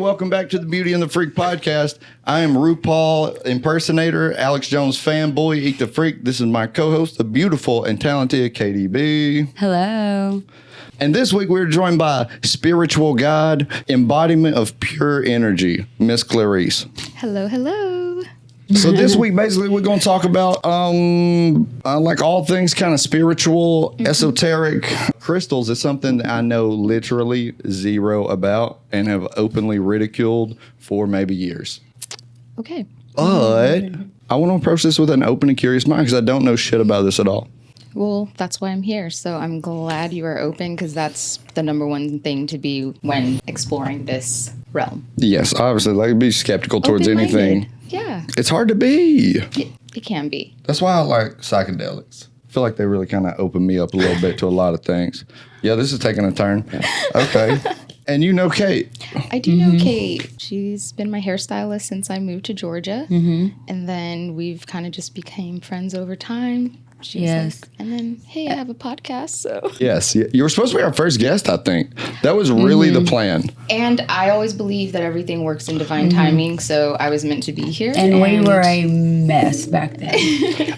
welcome back to the Beauty and the Freak podcast. I am RuPaul impersonator, Alex Jones fanboy, EakDaFreak. This is my co-host, the beautiful and talented Katie B. Hello. And this week we're joined by spiritual guide, embodiment of pure energy, Miss Klarice. Hello, hello. So this week, basically, we're going to talk about like all things kind of spiritual, esoteric. Crystals is something that I know literally zero about and have openly ridiculed for maybe years. Okay. But I want to approach this with an open and curious mind because I don't know shit about this at all. Well, that's why I'm here. So I'm glad you are open because that's the number one thing to be when exploring this realm. Yes, obviously, like be skeptical towards anything. Yeah. It's hard to be. It can be. That's why I like psychedelics. I feel like they really kind of open me up a little bit to a lot of things. Yeah, this is taking a turn. Okay. And you know Kate. I do know Kate. She's been my hairstylist since I moved to Georgia. And then we've kind of just became friends over time. She's like, and then, hey, I have a podcast, so. Yes, you were supposed to be our first guest, I think. That was really the plan. And I always believe that everything works in divine timing, so I was meant to be here. And we were a mess back then.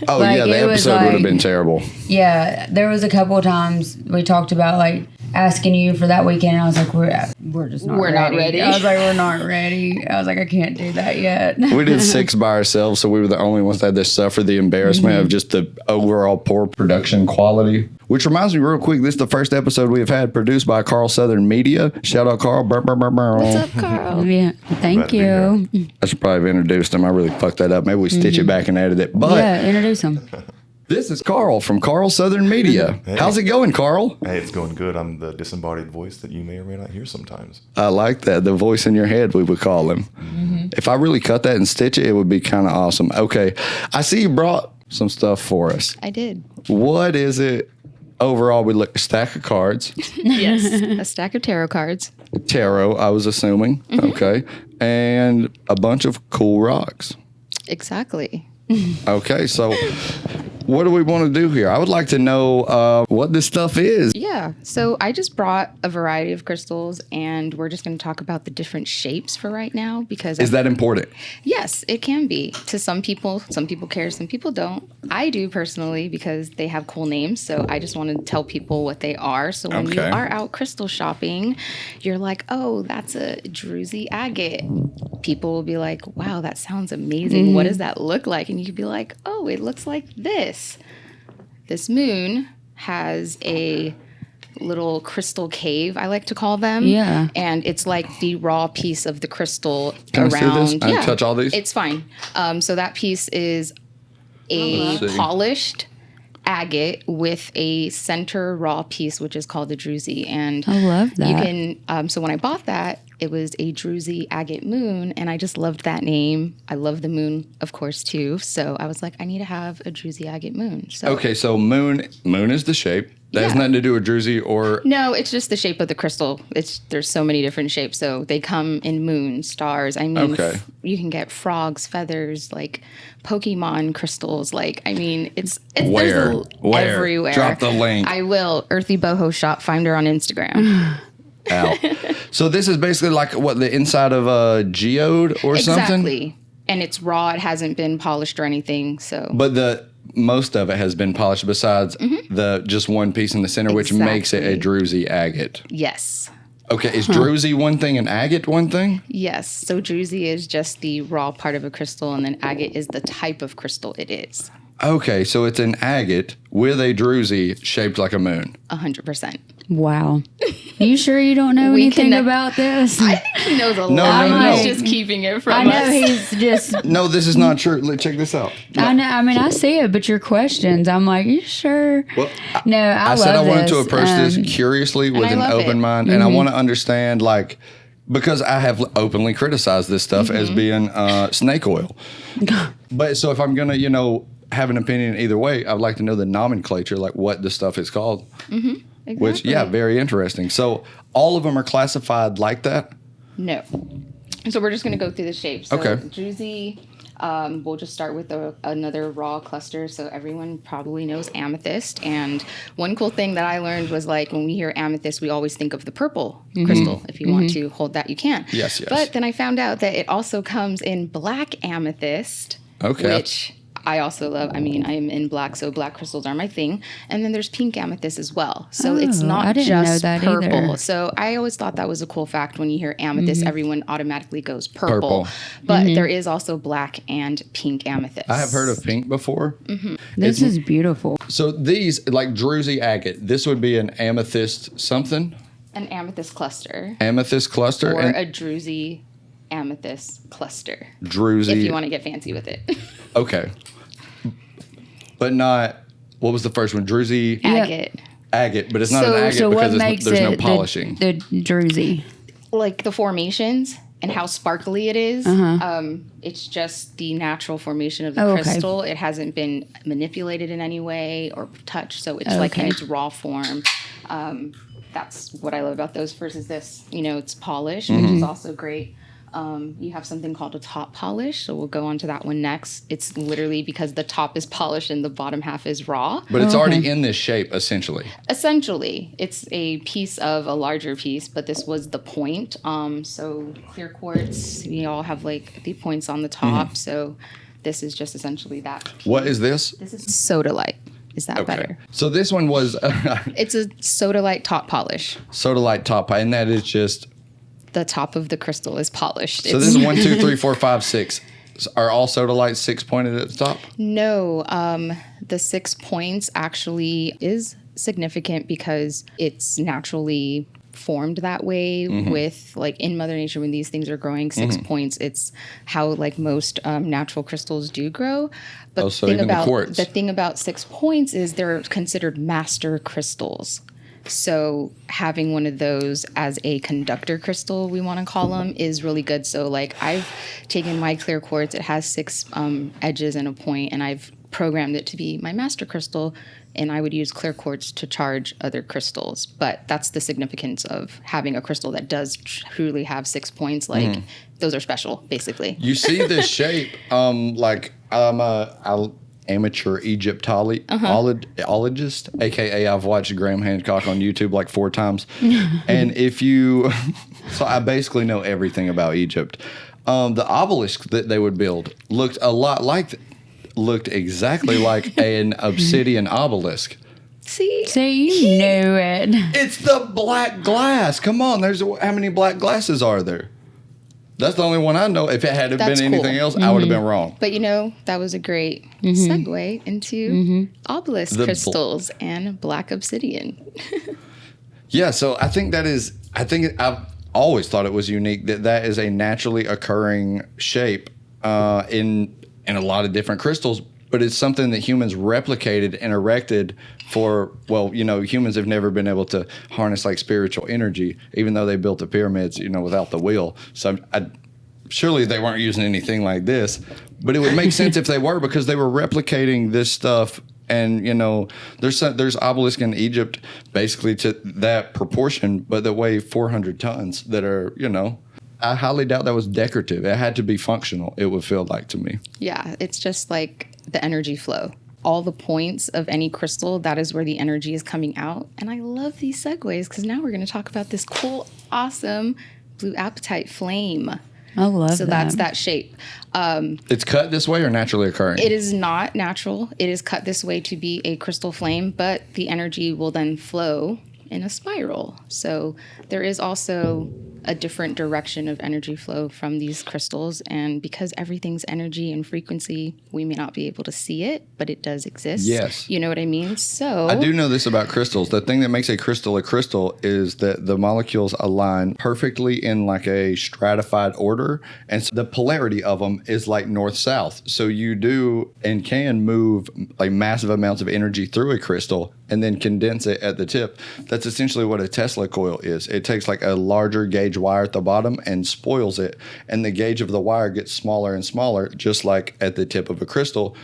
Oh, like, yeah, the episode would have been terrible. Yeah, there was a couple of times we talked about, like, asking you for that weekend, and I was like, we're just not ready. Not ready. I was like, we're not ready. I was like, I can't do that yet. We did 6 by ourselves, so we were the only ones that had to suffer the embarrassment of just the overall poor production quality. Which reminds me real quick, this is the first episode we have had produced by Carl Southern Media. Shout out, Carl. What's up, Carl? Yeah, thank you. I should probably have introduced him. I really fucked that up. Maybe we stitch it back and edit it. But yeah, introduce him. This is Carl from Carl Southern Media. Hey. How's it going, Carl? Hey, it's going good. I'm the disembodied voice that you may or may not hear sometimes. I like that. The voice in your head, we would call him. If I really cut that and stitch it, it would be kind of awesome. Okay. I see you brought some stuff for us. I did. What is it? Overall, we look a stack of cards. Yes. A stack of tarot cards. Tarot, I was assuming. Okay. And a bunch of cool rocks. Exactly. Okay, so what do we want to do here? I would like to know what this stuff is. Yeah, so I just brought a variety of crystals, and we're just going to talk about the different shapes for right now because is that important? Yes, it can be to some people. Some people care, some people don't. I do personally because they have cool names, so I just want to tell people what they are. So when you are out crystal shopping, you're like, oh, that's a druzy agate. People will be like, wow, that sounds amazing. What does that look like? And you could be like, oh, it looks like this. This moon has a little crystal cave, I like to call them. Yeah. And it's like the raw piece of the crystal Can around. I see this? I touch all these? It's fine. So that piece is a polished agate with a center raw piece, which is called the druzy. And I love that. You can, so when I bought that, it was a druzy agate moon, and I just loved that name. I love the moon, of course, too. So I was like, I need to have a druzy agate moon. So okay, so moon is the shape. That has nothing to do with druzy or... No, it's just the shape of the crystal. There's so many different shapes. So they come in moons, stars. I mean, you can get frogs, feathers, like Pokemon crystals. Like, I mean, it's Where? Everywhere. Drop the link. I will. Earthy Boho Shop. Find her on Instagram. Out. So this is basically like what the inside of a geode or something? Exactly. And it's raw. It hasn't been polished or anything. So, but most of it has been polished besides the just one piece in the center, which makes it a druzy agate. Yes. Okay, is druzy one thing and agate one thing? Yes. So druzy is just the raw part of a crystal, and then agate is the type of crystal it is. Okay, so it's an agate with a druzy shaped like a moon. 100%. Wow. Are you sure you don't know anything about this? I think he knows a lot. No. He's just keeping it from I know he's just... No, this is not true. Check this out. No. I know. I mean, I see it, but your questions, I'm like, you sure? Well, no, I said I love wanted to this. approach this curiously with an open mind, and I want to understand, like, because I have openly criticized this stuff as being snake oil. But so if I'm going to, have an opinion either way, I would like to know the nomenclature, like what the stuff is called. Exactly. Which, very interesting. So all of them are classified like that? No. So we're just going to go through the shapes. So okay. druzy, We'll just start with another raw cluster. So everyone probably knows amethyst. And one cool thing that I learned was like when we hear amethyst, we always think of the purple crystal. If you want to hold that, you can. Yes. But then I found out that it also comes in black amethyst, which I also love. I mean, I am in black, so black crystals are my thing. And then there's pink amethyst as well. So it's not just purple. Either. So I always thought that was a cool fact. When you hear amethyst, everyone automatically goes purple. But there is also black and pink amethyst. I have heard of pink before. This is beautiful. So these, like druzy agate, this would be an amethyst something? An amethyst cluster. Amethyst cluster? Or a druzy amethyst cluster. Druzy. If you want to get fancy with it. Okay. But not, what was the first one? Druzy? Agate. Agate, but it's not an agate because there's no polishing. The druzy? Like the formations and how sparkly it is. It's just the natural formation of the crystal. It hasn't been manipulated in any way or touched, so it's like in its raw form. That's what I love about those versus this. You know, it's polished, which is also great. You have something called a top polish, so we'll go on to that one next. It's literally because the top is polished and the bottom half is raw. But it's already in this shape, essentially. Essentially, it's a piece of a larger piece, but this was the point. So clear quartz, we all have like the points on the top, so this is just essentially that piece. What is this? This is sodalite. Is that better? So this one was... it's a sodalite top polish. Sodalite top, and that is just... The top of the crystal is polished. So this is 1, 2, 3, 4, 5, 6. Are all sodalites 6 pointed at the top? No, the 6 points actually is significant because it's naturally formed that way with like in Mother Nature when these things are growing 6 points. It's how like most natural crystals do grow. But the thing about 6 points is they're considered master crystals. So having one of those as a conductor crystal, we want to call them, is really good. So like I've taken my clear quartz, it has 6 edges and a point, and I've programmed it to be my master crystal, and I would use clear quartz to charge other crystals. But that's the significance of having a crystal that does truly have 6 points. Like those are special, basically. You see this shape, like I'll amateur Egyptologist, aka I've watched Graham Hancock on YouTube like 4 times. And so I basically know everything about Egypt. The obelisk that they would build looked exactly like an obsidian obelisk. See, you knew it. It's the black glass. Come on, how many black glasses are there? That's the only one I know. If it had been anything else, I would have been wrong. But that was a great segue into obelisk crystals and black obsidian. Yeah, so I think I've always thought it was unique that is a naturally occurring shape in a lot of different crystals, but it's something that humans replicated and erected for, humans have never been able to harness like spiritual energy, even though they built the pyramids, without the wheel. So surely they weren't using anything like this, but it would make sense if they were, because they were replicating this stuff. And, there's obelisk in Egypt basically to that proportion, but that weigh 400 tons that are, I highly doubt that was decorative. It had to be functional, it would feel like to me. Yeah, it's just like the energy flow. All the points of any crystal, that is where the energy is coming out. And I love these segues because now we're going to talk about this cool, awesome blue apatite flame. I love that. So that's that shape. It's cut this way or naturally occurring? It is not natural. It is cut this way to be a crystal flame, but the energy will then flow in a spiral. So there is also a different direction of energy flow from these crystals, and because everything's energy and frequency, we may not be able to see it, but it does exist. Yes. You know what I mean? So I do know this about crystals. The thing that makes a crystal is that the molecules align perfectly in like a stratified order, and so the polarity of them is like north-south. So you do and can move like massive amounts of energy through a crystal and then condense it at the tip. That's essentially what a Tesla coil is. It takes like a larger gauge wire at the bottom and spoils it, and the gauge of the wire gets smaller and smaller, just like at the tip of a crystal,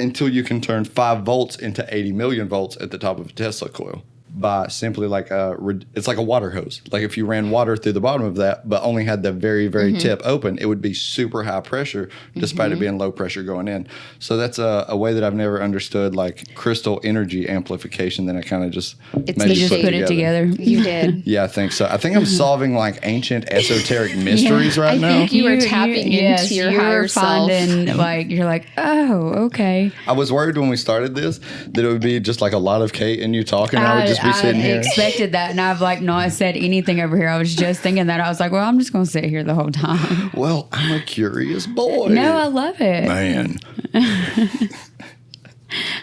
until you can turn 5 volts into 80 million volts at the top of a Tesla coil. by simply like it's like a water hose. Like if you ran water through the bottom of that, but only had the very, very tip open, it would be super high pressure despite it being low pressure going in. So that's a way that I've never understood like crystal energy amplification. Then I kind of just put it together. You did. Yeah, I think so. I think I'm solving like ancient esoteric mysteries right now. I think you were tapping into your higher self. Like you're like, oh, okay. I was worried when we started this that it would be just like a lot of Kate and you talking. I would just be sitting here. I expected that, and I've like not said anything over here. I was just thinking that. I was like, well, I'm just going to sit here the whole time. Well, I'm a curious boy. No, I love it. Man.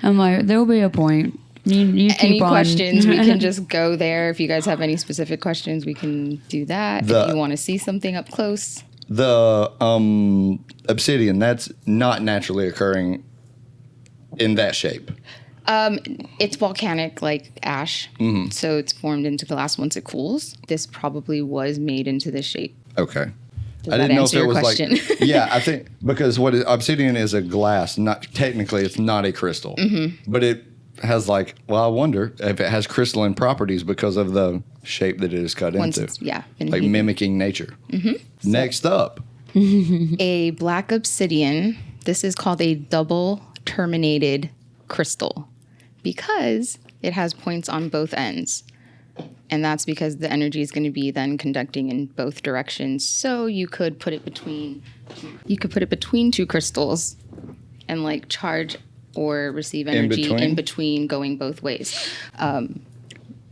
I'm like, there'll be a point. You keep any on. questions, we can just go there. If you guys have any specific questions, we can do that. If you want to see something up close. The obsidian, that's not naturally occurring in that shape. It's volcanic, like ash. So it's formed into glass once it cools. This probably was made into this shape. Okay. Does I didn't know if it was question? Like, yeah, I think because obsidian is a glass, not technically it's not a crystal, but it has like, well, I wonder if it has crystalline properties because of the shape that it is cut into. Like mimicking nature. Next up. A black obsidian. This is called a double terminated crystal because it has points on both ends. And that's because the energy is going to be then conducting in both directions. So you could put it between two crystals and like charge or receive energy in between going both ways.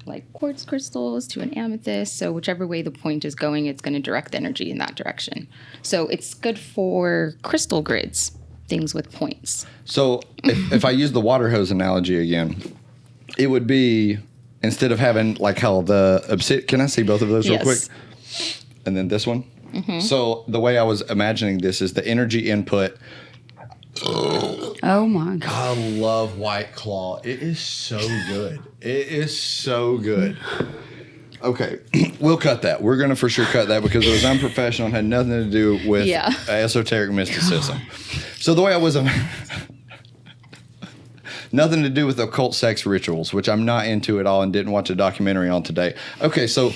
Like quartz crystals to an amethyst. So whichever way the point is going, it's going to direct the energy in that direction. So it's good for crystal grids, things with points. So if I use the water hose analogy again, it would be, instead of having like how the obsidian, can I see both of those real quick? And then this one. So the way I was imagining this is the energy input. Oh my God. I love White Claw. It is so good. It is so good. Okay, we'll cut that. We're going to for sure cut that because it was unprofessional and had nothing to do with esoteric mysticism. So the way I was... Nothing to do with occult sex rituals, which I'm not into at all and didn't watch a documentary on today. Okay, so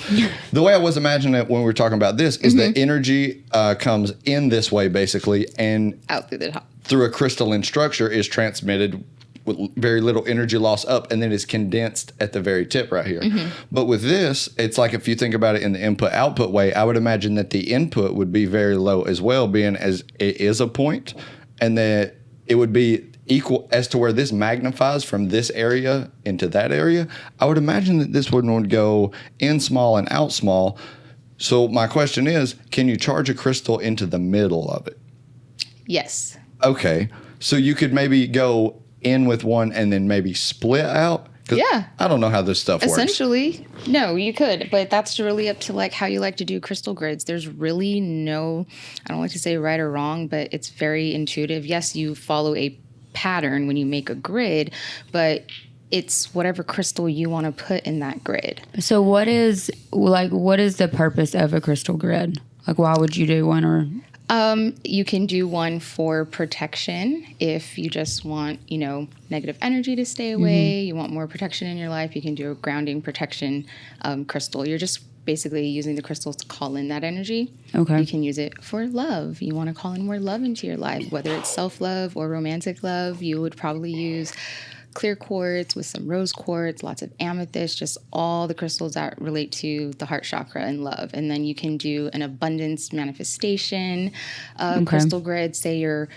the way I was imagining it when we were talking about this is that energy comes in this way, basically, and out through the top. Through a crystalline structure is transmitted with very little energy loss up and then is condensed at the very tip right here. But with this, it's like if you think about it in the input-output way, I would imagine that the input would be very low as well, being as it is a point, and that it would be equal as to where this magnifies from this area into that area. I would imagine that this one would go in small and out small. So my question is, can you charge a crystal into the middle of it? Yes. Okay. So you could maybe go in with one and then maybe split out? Yeah. I don't know how this stuff works. Essentially, no, you could, but that's really up to like how you like to do crystal grids. There's really no, I don't like to say right or wrong, but it's very intuitive. Yes, you follow a pattern when you make a grid, but it's whatever crystal you want to put in that grid. So what is the purpose of a crystal grid? Like, why would you do one? Or you can do one for protection if you just want, negative energy to stay away. You want more protection in your life. You can do a grounding protection crystal. You're just basically using the crystals to call in that energy. Okay. You can use it for love. You want to call in more love into your life, whether it's self-love or romantic love. You would probably use clear quartz with some rose quartz, lots of amethyst, just all the crystals that relate to the heart chakra and love. And then you can do an abundance manifestation crystal grid. Say you're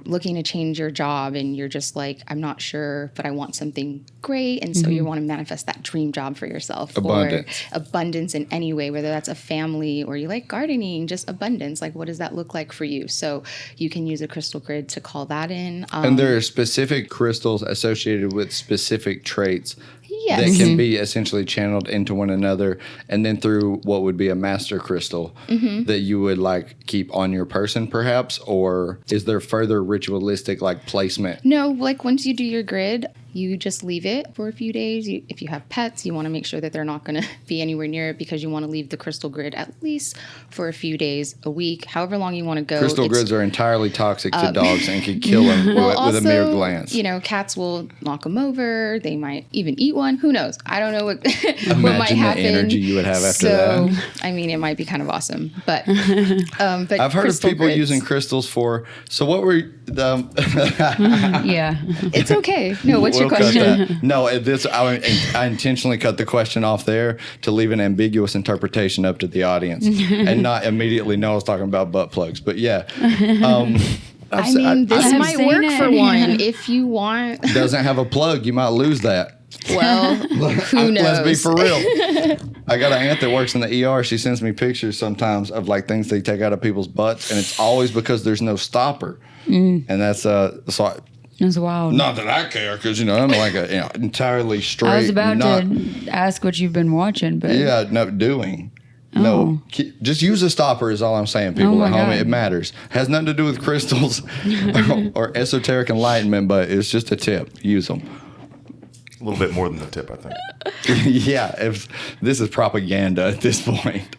looking to change your job and you're just like, I'm not sure, but I want something great. And so you want to manifest that dream job for yourself. Abundance. Or abundance in any way, whether that's a family or you like gardening, just abundance. Like, what does that look like for you? So you can use a crystal grid to call that in. And there are specific crystals associated with specific traits Yes. that can be essentially channeled into one another, and then through what would be a master crystal that you would like keep on your person perhaps, or is there further ritualistic like placement? No, like once you do your grid, you just leave it for a few days. If you have pets, you want to make sure that they're not going to be anywhere near it because you want to leave the crystal grid at least for a few days, a week, however long you want to go. Crystal grids are entirely toxic to dogs and can kill them with a mere glance. Cats will knock them over. They might even eat one. time. Who knows? I don't know what Imagine might happen. the energy you would have after that. I mean, it might be kind of awesome, but I've heard of people using crystals for. So what were the? Yeah, it's okay. No, what's your question? No, I intentionally cut the question off there to leave an ambiguous interpretation up to the audience and not immediately know I was talking about butt plugs. But yeah. This might work for one if you want. Doesn't have a plug, you might lose that. Well, who knows? Let's be for real. I got an aunt that works in the ER. She sends me pictures sometimes of like things they take out of people's butts, and it's always because there's no stopper. And that's so. That's wild. Not that I care, because I'm like entirely straight. I was about to ask what you've been watching, but doing. No, just use a stopper is all I'm saying, people at home. God. It matters. Has nothing to do with crystals or esoteric enlightenment, but it's just a tip. Use them. A little bit more than the tip, I think. Yeah, if this is propaganda at this point.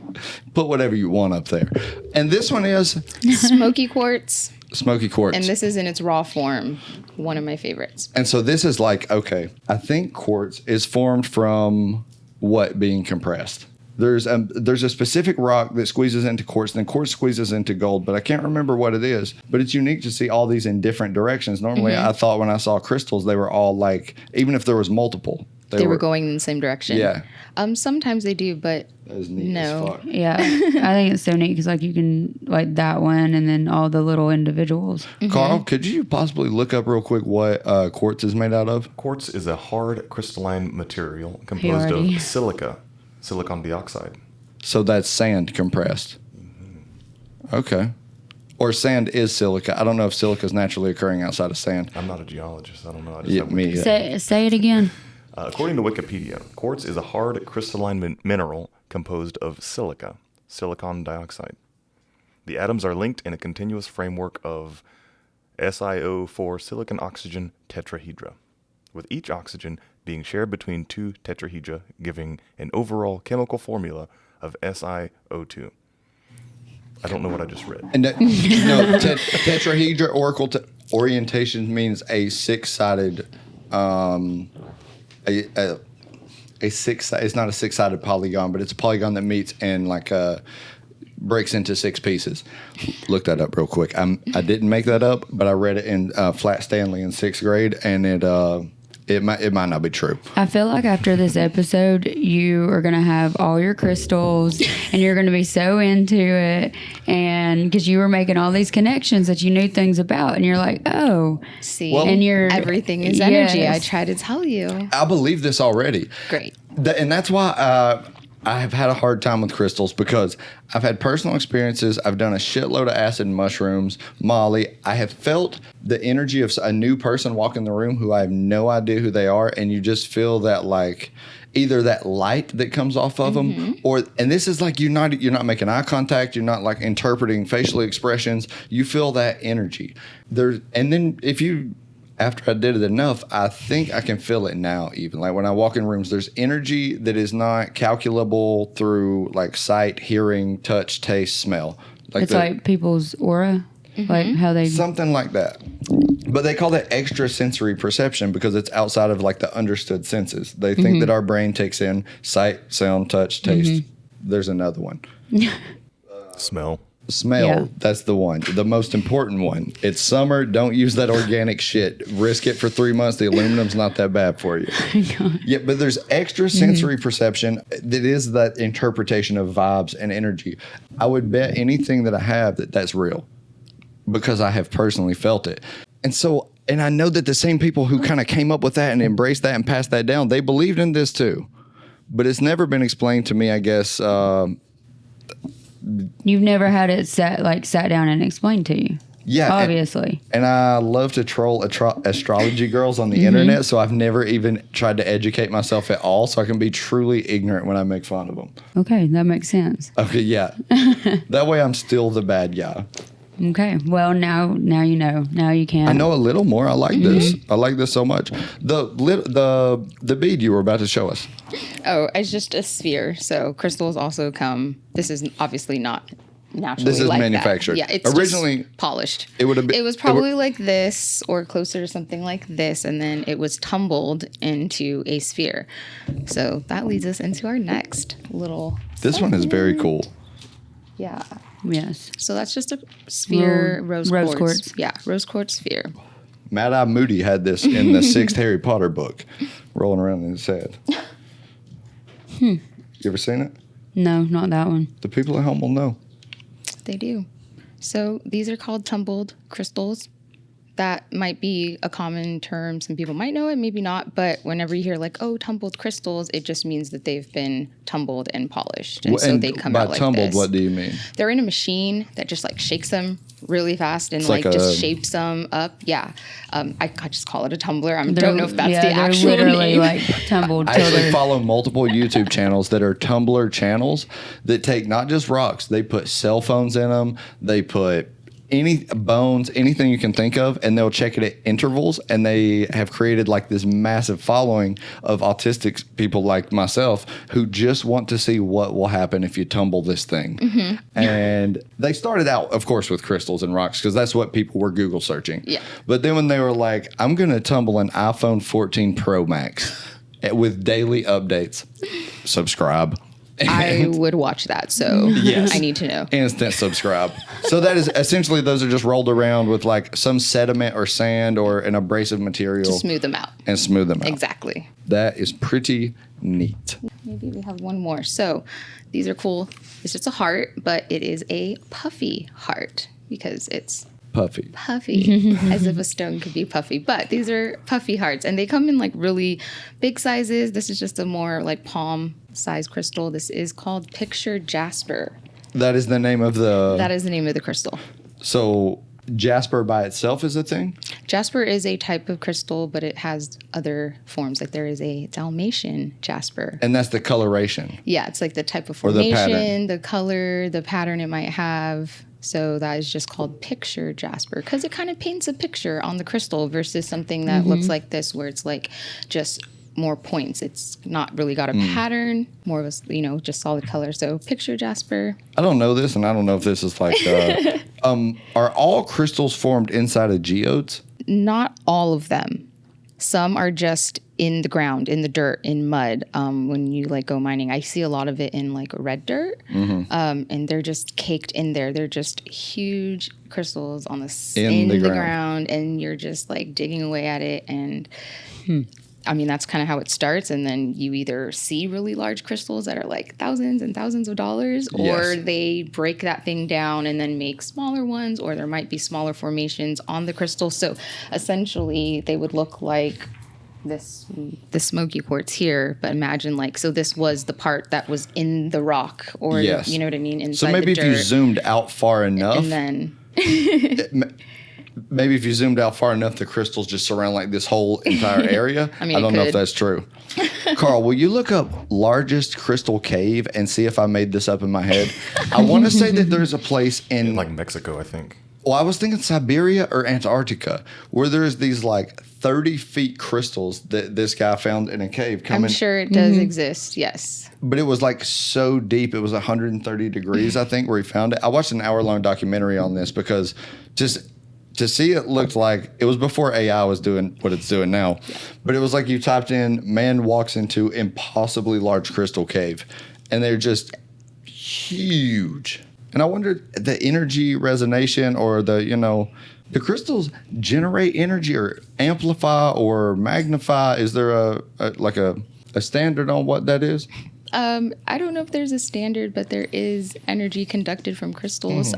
Put whatever you want up there. And this one is... Smoky quartz. Smoky quartz. And this is in its raw form. One of my favorites. And so this is like, okay, I think quartz is formed from what being compressed? There's a specific rock that squeezes into quartz, and then quartz squeezes into gold, but I can't remember what it is. But it's unique to see all these in different directions. Normally, I thought when I saw crystals, they were all like, even if there was multiple. They were going in the same direction. Yeah. Sometimes they do, but that is neat as fuck. Yeah, I think it's so neat because like you can like that one and then all the little individuals. Carl, could you possibly look up real quick what quartz is made out of? Quartz is a hard crystalline material composed of silica. Silicon dioxide. So that's sand compressed. Okay. Or sand is silica. I don't know if silica is naturally occurring outside of sand. I'm not a geologist. I don't know. Say it again. According to Wikipedia, quartz is a hard crystalline mineral composed of silica, silicon dioxide. The atoms are linked in a continuous framework of SiO4 silicon oxygen tetrahedra, with each oxygen being shared between two tetrahedra, giving an overall chemical formula of SiO2. I don't know what I just read. And tetrahedra orientation means a six-sided, it's not a six-sided polygon, but it's a polygon that meets and breaks into six pieces. Look that up real quick. I didn't make that up, but I read it in Flat Stanley in 6th grade, and it might not be true. I feel like after this episode, you are going to have all your crystals and you're going to be so into it. And because you were making all these connections that you knew things about, and you're like, oh. See, well, and everything is energy. I try to tell you. I believe this already. Great. And that's why I have had a hard time with crystals, because I've had personal experiences. I've done a shitload of acid and mushrooms, Molly. I have felt the energy of a new person walk in the room who I have no idea who they are, and you just feel that either that light that comes off of them, and this is you're not making eye contact, you're not interpreting facial expressions. You feel that energy. And then after I did it enough, I think I can feel it now even. When I walk in rooms, there's energy that is not calculable through sight, hearing, touch, taste, smell. It's like people's aura, like how they... Something like that. But they call that extrasensory perception because it's outside of the understood senses. They think that our brain takes in sight, sound, touch, taste. There's another one. Smell. Yeah. That's the one. The most important one. It's summer. Don't use that organic shit. Risk it for 3 months. The aluminum's not that bad for you. Yeah, but there's extra sensory perception that is that interpretation of vibes and energy. I would bet anything that I have that's real, because I have personally felt it. And I know that the same people who kind of came up with that and embraced that and passed that down, they believed in this too. But it's never been explained to me, I guess. You've never had it sat down and explained to you. Yeah. Obviously. And I love to troll astrology girls on the internet, so I've never even tried to educate myself at all, so I can be truly ignorant when I make fun of them. Okay, that makes sense. Okay, yeah. That way I'm still the bad guy. Okay, well, now you know. Now you can. I know a little more. I like this. I like this so much. The bead you were about to show us. Oh, it's just a sphere. So crystals also come. This is obviously not naturally This is like manufactured. That. Yeah, it's originally just polished. It was probably like this or closer to something like this, and then it was tumbled into a sphere. So that leads us into our next little This one is very cool. Yeah. Yes. So that's just a sphere rose quartz. Yeah, rose quartz sphere. Mad Eye Moody had this in the 6th Harry Potter book, rolling around in his head. You ever seen it? No, not that one. The people at home will know. They do. So these are called tumbled crystals. That might be a common term. Some people might know it, maybe not. But whenever you hear like, oh, tumbled crystals, it just means that they've been tumbled and polished. And so they come out like tumbled, this. what do you mean? They're in a machine that just like shakes them really fast and like just shapes them up. Yeah. I just call it a tumbler. I don't know if that's the actual name. They're literally like tumbled. I actually follow multiple YouTube channels that are tumbler channels that take not just rocks. They put cell phones in them. They put any bones, anything you can think of, and they'll check it at intervals, and they have created like this massive following of autistic people like myself who just want to see what will happen if you tumble this thing. And they started out, of course, with crystals and rocks because that's what people were Google searching. Yeah. But then when they were like, I'm going to tumble an iPhone 14 Pro Max with daily updates, subscribe. I would watch that, so yes. I need to know. Instant subscribe. So that is essentially, those are just rolled around with like some sediment or sand or an abrasive material. To smooth them out. And smooth them out. Exactly. That is pretty neat. Maybe we have one more. So these are cool. It's just a heart, but it is a puffy heart because it's puffy, as if a stone could be puffy. But these are puffy hearts, and they come in like really big sizes. This is just a more like palm size crystal. This is called picture jasper. That is the name of the crystal. So jasper by itself is a thing? Jasper is a type of crystal, but it has other forms. Like there is a Dalmatian jasper. And that's the coloration. Yeah, it's like the type of formation, the color, the pattern it might have. So that is just called picture jasper because it kind of paints a picture on the crystal versus something that looks like this where it's like just more points. It's not really got a pattern, more of a, just solid color. So picture jasper. I don't know this, and I don't know if this is like, are all crystals formed inside of geodes? Not all of them. Some are just in the ground, in the dirt, in mud. When you like go mining, I see a lot of it in like red dirt, and they're just caked in there. They're just huge crystals on in the ground, and you're just like digging away at it. And I mean, that's kind of how it starts. And then you either see really large crystals that are like thousands and thousands of dollars, or they break that thing down and then make smaller ones, or there might be smaller formations on the crystal. So essentially they would look like this smoky quartz here, but imagine like, so this was the part that was in the rock, or you know what I mean? Inside so maybe the dirt, if you zoomed out far enough, and then maybe if you zoomed out far enough, the crystals just surround like this whole entire area. I don't know if that's true. Carl, will you look up largest crystal cave and see if I made this up in my head? I want to say that there's a place in like Mexico, I think. Well, I was thinking Siberia or Antarctica, where there's these like 30 feet crystals that this guy found in a cave. I'm sure it does exist, yes. But it was like so deep, it was 130 degrees, I think, where he found it. I watched an hour-long documentary on this because just to see it looked like, it was before AI was doing what it's doing now, but it was like you typed in, man walks into impossibly large crystal cave, and they're just huge. And I wondered the energy resonance or the crystals generate energy or amplify or magnify. Is there a standard on what that is? I don't know if there's a standard, but there is energy conducted from crystals.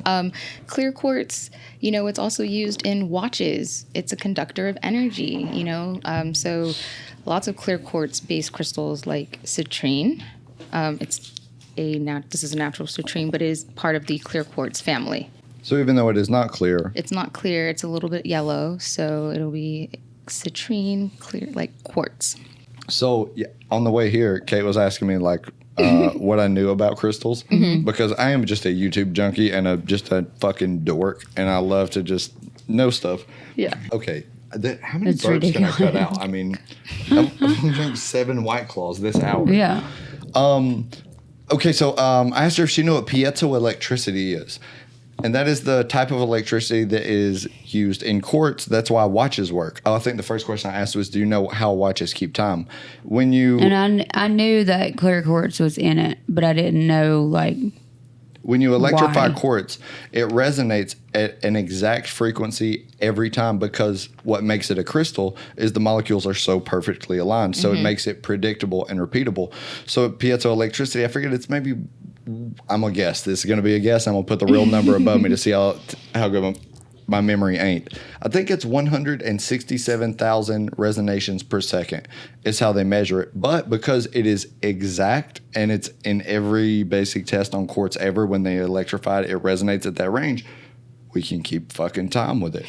Clear quartz, it's also used in watches. It's a conductor of energy, so lots of clear quartz based crystals like citrine. This is a natural citrine, but it is part of the clear quartz family. So even though it is not clear. It's not clear. It's a little bit yellow, so it'll be citrine, clear, like quartz. So on the way here, Kate was asking me what I knew about crystals because I am just a YouTube junkie and just a fucking dork, and I love to just know stuff. Yeah. Okay. How many birds can I cut out? I mean, I'm only drank 7 White Claws this hour. Yeah. Okay, so I asked her if she knew what piezoelectricity is. And that is the type of electricity that is used in quartz. That's why watches work. I think the first question I asked was, do you know how watches keep time? And I knew that clear quartz was in it, but I didn't know, like, when you electrify why. quartz, it resonates at an exact frequency every time, because what makes it a crystal is the molecules are so perfectly aligned. So it makes it predictable and repeatable. So piezoelectricity, I forget, it's maybe... I'm going to guess. This is going to be a guess. I'm going to put the real number above me to see how good my memory ain't. I think it's 167,000 resonations per second is how they measure it. But because it is exact and it's in every basic test on quartz ever, when they electrify it, it resonates at that range, we can keep fucking time with it.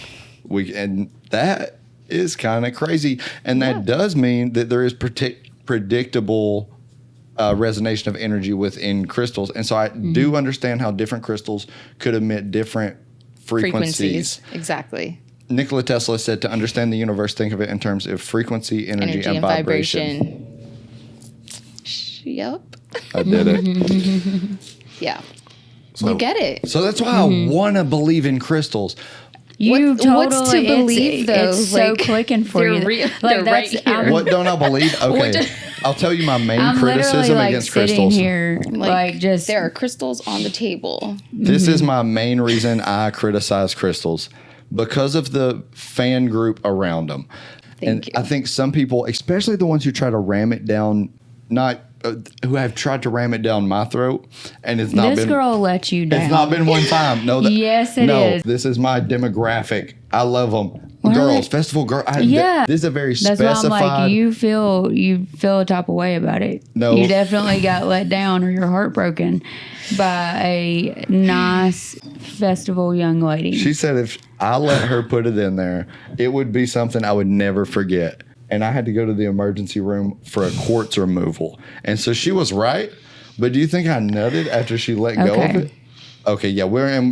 And that is kind of crazy. And that does mean that there is predictable resonation of energy within crystals. And so I do understand how different crystals could emit different frequencies. Exactly. Nikola Tesla said, to understand the universe, think of it in terms of frequency, energy and vibration. Yep. I did it. Yeah. So, you get it. So that's why I want to believe in crystals. You What's totally, to believe, though? It's so Like, clicking for you. they're right here. What don't I believe? Okay. I'll tell you my main criticism against crystals. Here, just there are crystals on the table. This is my main reason I criticize crystals, because of the fan group around them. Thank you. I think some people, especially the ones who try to ram it down, who have tried to ram it down my throat, and it's not this been. girl let you down. It's not been one time. No, yes, it is. This is my demographic. I love them. Well, Girls, festival girl. Yeah. This is a very That's specified. why I'm like, you feel a type of way about it. No. You definitely got let down, or you're heartbroken by a nice festival young lady. She said if I let her put it in there, it would be something I would never forget. And I had to go to the emergency room for a quartz removal. And so she was right. But do you think I nutted after she let go of it? Okay, yeah,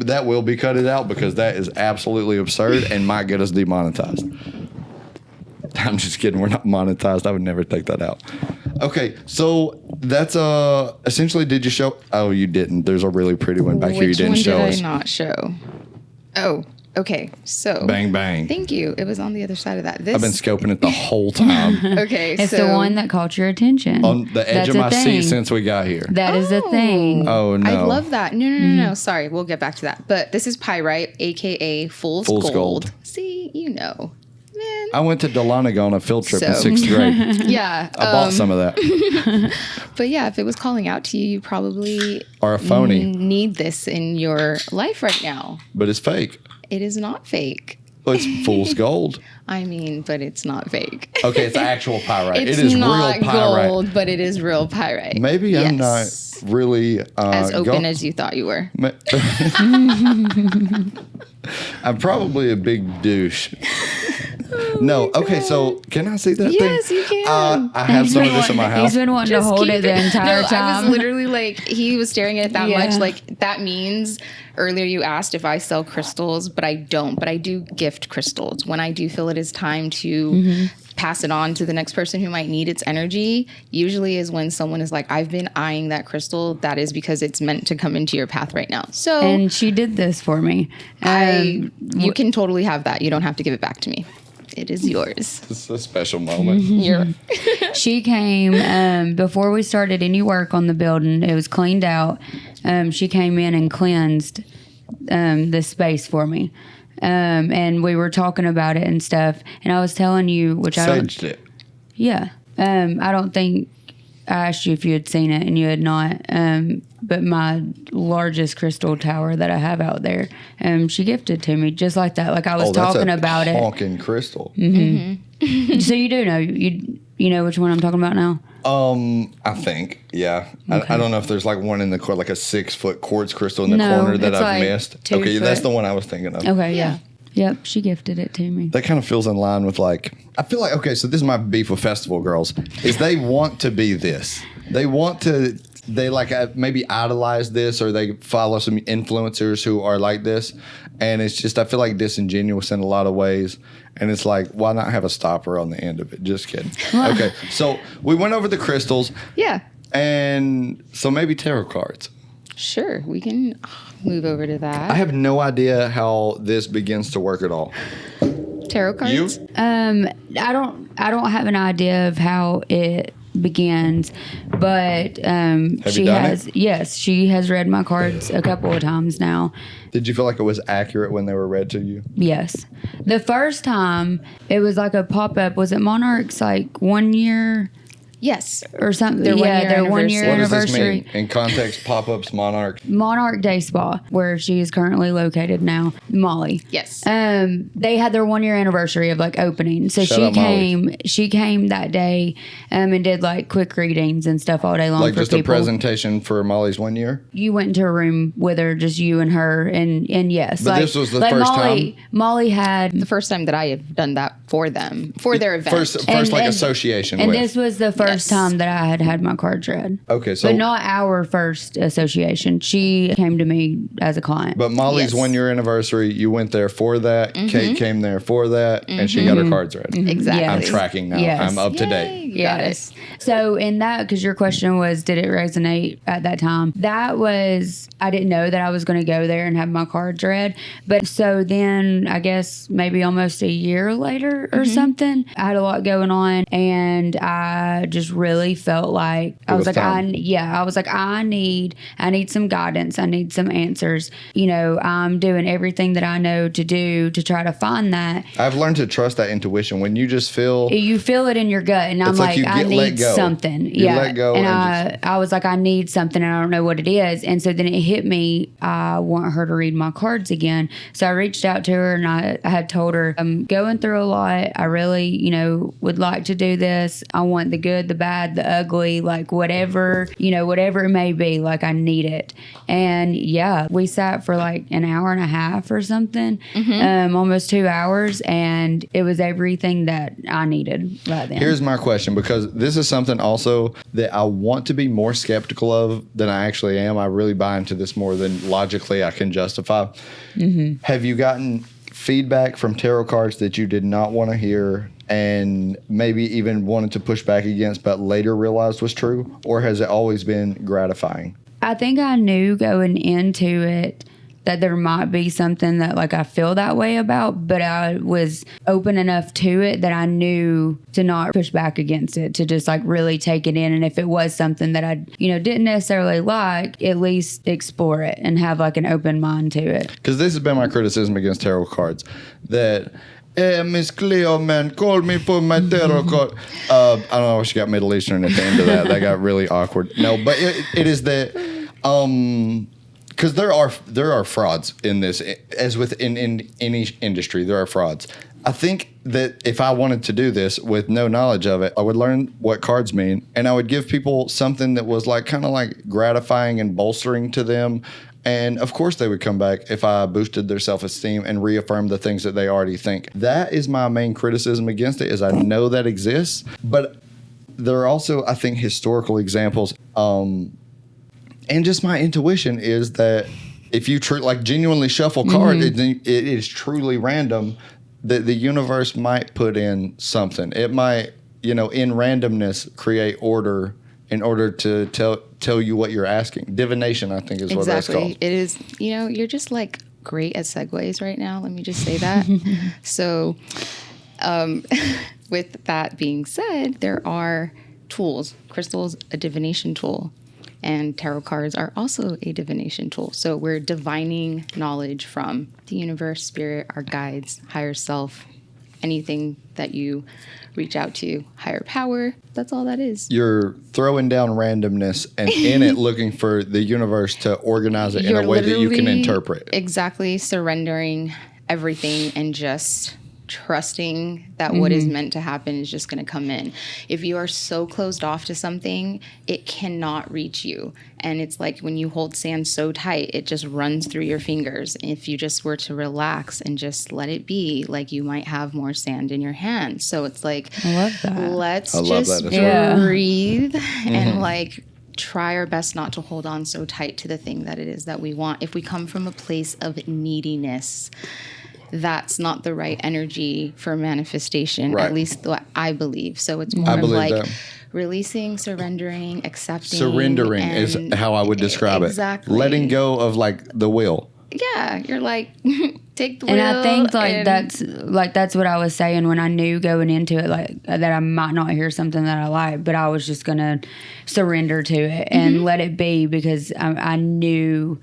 that will be cut out, because that is absolutely absurd and might get us demonetized. I'm just kidding. We're not monetized. I would never take that out. Okay, so that's essentially. Did you show? Oh, you didn't. There's a really pretty one back here. You didn't show us. Which one did I not show? Oh, okay. So bang bang. Thank you. It was on the other side of that. I've been scoping it the whole time. Okay, it's the one that caught your attention on the edge of my seat since we got here. That is the thing. Oh no! I love that. No. Sorry, we'll get back to that. But this is pyrite, aka fool's gold. See, you know. Man. I went to Dahlonega on a field trip in 6th grade. Yeah. I bought some of that. But yeah, if it was calling out to you, you probably are a phony. Need this in your life right now. But it's fake. It is not fake. Well, it's fool's gold. I mean, but it's not fake. Okay, it's actual pyrite. It's it is not real pyrite. gold, but it is real pyrite. Maybe yes. I'm not really as open as you thought you were. I'm probably a big douche. No, okay, so can I see that thing? Yes, you can. I have some of this in my house. He's been wanting to hold it the entire time. I was literally like, he was staring at it that much. Like, that means earlier you asked if I sell crystals, but I don't. But I do gift crystals when I do feel it is time to pass it on to the next person who might need its energy. Usually is when someone is like, I've been eyeing that crystal. That is because it's meant to come into your path right now. So, and she did this for me. You can totally have that. You don't have to give it back to me. It is yours. It's a special moment. She came before we started any work on the building. It was cleaned out. She came in and cleansed the space for me. And we were talking about it and stuff. And I was telling you, which I don't... Saged it. Yeah. I don't think I asked you if you had seen it, and you had not. But my largest crystal tower that I have out there, she gifted to me just like that. Like I was talking about it. Honking crystal. Mm-hmm. So you do know you know which one I'm talking about now? I think, yeah. Okay. I don't know if there's like one in the corner, like a 6-foot quartz crystal in the corner that I've like missed. 2 Okay, foot. that's the one I was thinking of. Okay, yeah. Yep, she gifted it to me. That kind of feels in line with I feel like, okay, so this is my beef with festival girls, is they want to be this. They maybe idolize this, or they follow some influencers who are like this. And it's just, I feel like disingenuous in a lot of ways. And it's like, why not have a stopper on the end of it? Just kidding. Okay, so we went over the crystals. Yeah. And so maybe tarot cards. Sure, we can move over to that. I have no idea how this begins to work at all. Tarot cards? You? I don't have an idea of how it begins, but she has read my cards a couple of times now. Did you feel like it was accurate when they were read to you? Yes. The first time it was like a pop-up. Was it Monarch's like 1 year? Yes. Or something. Their 1 year What does this anniversary. mean? In context, pop-ups, Monarch Day Spa, where she is currently located now, Molly. Yes. They had their 1 year anniversary of like opening. So Shout out she came that day and did like quick readings and stuff all day long like for just people. a presentation for Molly's 1 year? You went into a room with her, just you and her, and yes. But this was the first time? Molly had... The first time that I had done that for them, for their event. First And association and with. this was the first time that I had my cards read. Okay, so... But not our first association. She came to me as a client. But Molly's 1 year anniversary, you went there for that. Kate came there for that, and she got her cards read. Exactly. Yes. I'm tracking now. Yes. I'm up to date. Yes. So in that, because your question was, did it resonate at that time? That was, I didn't know that I was going to go there and have my cards read. But so then I guess maybe almost a year later or something, I had a lot going on, and I just really felt like I need some guidance. I need some answers. You know, I'm doing everything that I know to do to try to find that. I've learned to trust that intuition. When you just feel... You feel it in your gut, and I'm like I need something. You let go. And I was like, I need something, and I don't know what it is. And so then it hit me, I want her to read my cards again. So I reached out to her, and I had told her, I'm going through a lot. I really, would like to do this. I want the good, the bad, the ugly, like whatever it may be, like I need it. And yeah, we sat for like an hour and a half or something, almost 2 hours, and it was everything that I needed right then. Here's my question, because this is something also that I want to be more skeptical of than I actually am. I really buy into this more than logically I can justify. Have you gotten feedback from tarot cards that you did not want to hear and maybe even wanted to push back against but later realized was true? Or has it always been gratifying? I think I knew going into it that there might be something that like I feel that way about, but I was open enough to it that I knew to not push back against it, to just like really take it in. And if it was something that I, didn't necessarily like, at least explore it and have like an open mind to it. Because this has been my criticism against tarot cards, that Miss Cleo, man, call me for my tarot card. I don't know if she got Middle Eastern at the end of that. That got really awkward. No, but it is that... because there are frauds in this, as with in any industry, there are frauds. I think that if I wanted to do this with no knowledge of it, I would learn what cards mean, and I would give people something that was like kind of like gratifying and bolstering to them. And of course they would come back if I boosted their self-esteem and reaffirmed the things that they already think. That is my main criticism against it, is I know that exists, but there are also, I think, historical examples. And just my intuition is that if you genuinely shuffle cards, it is truly random, that the universe might put in something. It might, in randomness, create order in order to tell you what you're asking. Divination, I think, is what that's called. It is. You're just like great at segues right now. Let me just say that. So, with that being said, there are tools. Crystal's a divination tool. And tarot cards are also a divination tool. So we're divining knowledge from the universe, spirit, our guides, higher self, anything that you reach out to, higher power. That's all that is. You're throwing down randomness and in it looking for the universe to organize it in a way that you can interpret. Exactly. Surrendering everything and just trusting that what is meant to happen is just going to come in. If you are so closed off to something, it cannot reach you. And it's like when you hold sand so tight, it just runs through your fingers. If you just were to relax and just let it be, like you might have more sand in your hand. So it's like, I love that. Let's just breathe and like try our best not to hold on so tight to the thing that it is that we want. If we come from a place of neediness, that's not the right energy for manifestation, at least what I believe. So it's more of like releasing, surrendering, accepting. Surrendering is how I would describe it. Exactly. Letting go of like the will. Yeah, you're like, take the wheel. And I think that's what I was saying when I knew going into it, like that I might not hear something that I like, but I was just gonna surrender to it and let it be, because I knew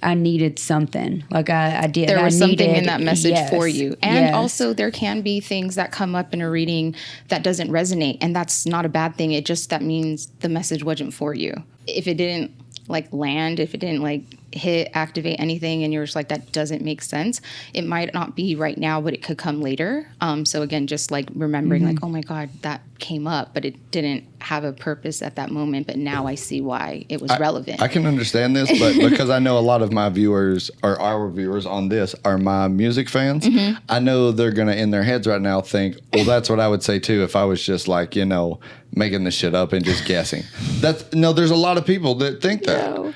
I needed something. Like I did. There was something in that message for you. And yes. also there can be things that come up in a reading that doesn't resonate, and that's not a bad thing. That means the message wasn't for you. If it didn't like land, if it didn't like hit, activate anything, and you're just like, that doesn't make sense, it might not be right now, but it could come later. So again, just like remembering like, oh my God, that came up, but it didn't have a purpose at that moment, but now I see why it was relevant. I can understand this, but because I know a lot of my viewers, or our viewers on this, are my music fans, I know they're going to, in their heads right now, think, well, that's what I would say too if I was just like, making this shit up and just guessing. There's a lot of people that think that. No.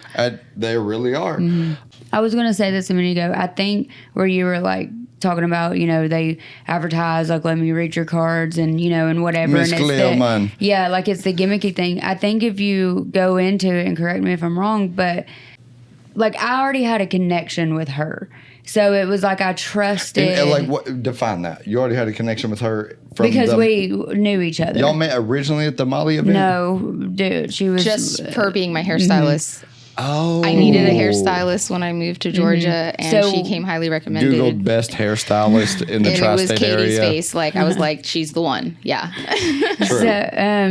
They really are. I was going to say this a minute ago. I think where you were like talking about, they advertise like, let me read your cards and, and whatever. Miss and Cleo, man. Yeah, like it's the gimmicky thing. I think if you go into it, and correct me if I'm wrong, but like I already had a connection with her. So it was like I trusted. And like, what? Define that. You already had a connection with her because we knew each other. Y'all met originally at the Molly event? No, dude, she was Just her being my hairstylist. Oh. I needed a hairstylist when I moved to Georgia, and she came highly recommended. Googled best hairstylist in the tri-state area. And it was Katie's face. Like, I was like, she's the one. Yeah.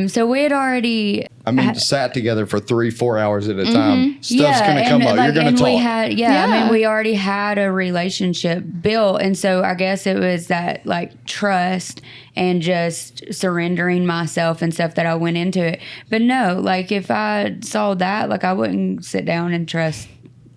So we had already... sat together for 3-4 hours at a time. Stuff's going to come up. You're going to talk. We already had a relationship built. And so I guess it was that like trust and just surrendering myself and stuff that I went into it. But no, like if I saw that, like I wouldn't sit down and trust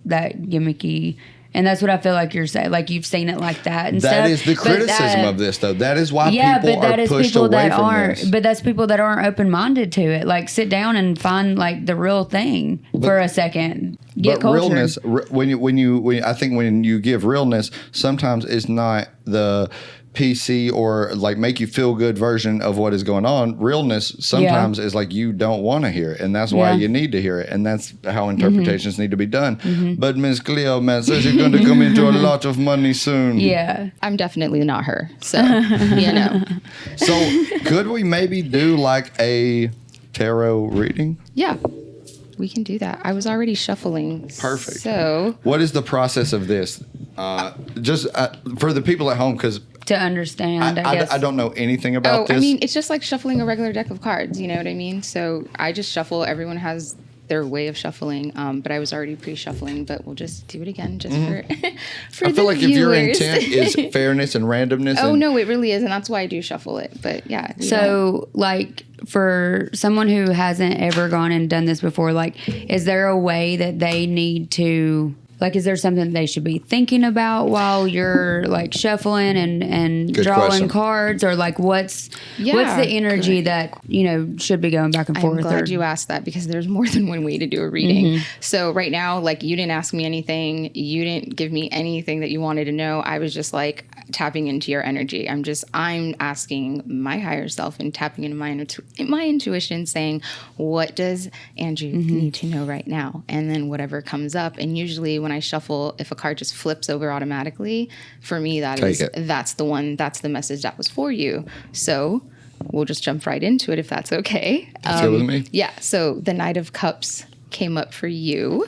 that gimmicky. And that's what I feel like you're saying. Like you've seen it like that and stuff. That is the criticism of this, though. That is why people are pushed away from this. But that's people that aren't open-minded to it. Like sit down and find like the real thing for a second. Get culture. Realness, I think when you give realness, sometimes it's not the PC or like make you feel good version of what is going on. Realness sometimes is like you don't want to hear it, and that's why you need to hear it, and that's how interpretations need to be done. But Ms. Cleo, man, says you're going to come into a lot of money soon. Yeah, I'm definitely not her, so So could we maybe do like a tarot reading? Yeah. We can do that. I was already shuffling. Perfect. So, what is the process of this? Just for the people at home, because to understand, I guess. I don't know anything about this. I mean, it's just like shuffling a regular deck of cards. You know what I mean? So I just shuffle. Everyone has their way of shuffling, but I was already pre-shuffling. But we'll just do it again, just for I feel like viewers. if your intent is fairness and randomness. No, it really is, and that's why I do shuffle it. But yeah. So, like, for someone who hasn't ever gone and done this before, like, is there a way that they need to, like, is there something they should be thinking about while you're, like, shuffling and drawing cards? Or, like, what's the energy that, should be going back and forth? I'm glad you asked that, because there's more than one way to do a reading. So right now, like, you didn't ask me anything. You didn't give me anything that you wanted to know. I was just, like, tapping into your energy. I'm asking my higher self and tapping into my intuition, saying, what does Andrew need to know right now? And then whatever comes up. And usually when I shuffle, if a card just flips over automatically, for me, that's the one, that's the message that was for you. So we'll just jump right into it if that's okay. That's good with me. Yeah. So the Knight of Cups came up for you,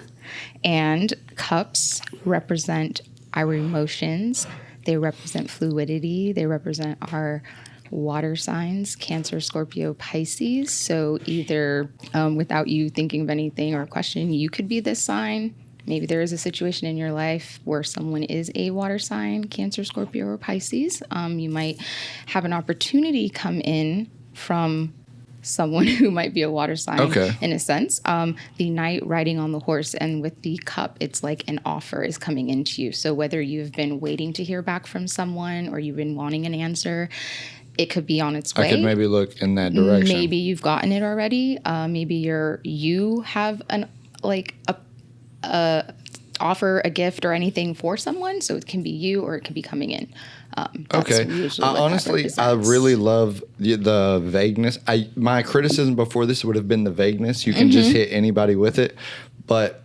and cups represent our emotions. They represent fluidity. They represent our water signs, Cancer, Scorpio, Pisces. So either without you thinking of anything or questioning, you could be this sign. Maybe there is a situation in your life where someone is a water sign, Cancer, Scorpio, or Pisces. You might have an opportunity come in from someone who might be a water sign in a sense. The knight riding on the horse, and with the cup, it's like an offer is coming into you. So whether you've been waiting to hear back from someone or you've been wanting an answer, it could be on its way. I could maybe look in that direction. Maybe you've gotten it already. Maybe you have offer a gift or anything for someone. So it can be you or it can be coming in. Okay. Honestly, I really love the vagueness. My criticism before this would have been the vagueness. You can just hit anybody with it. But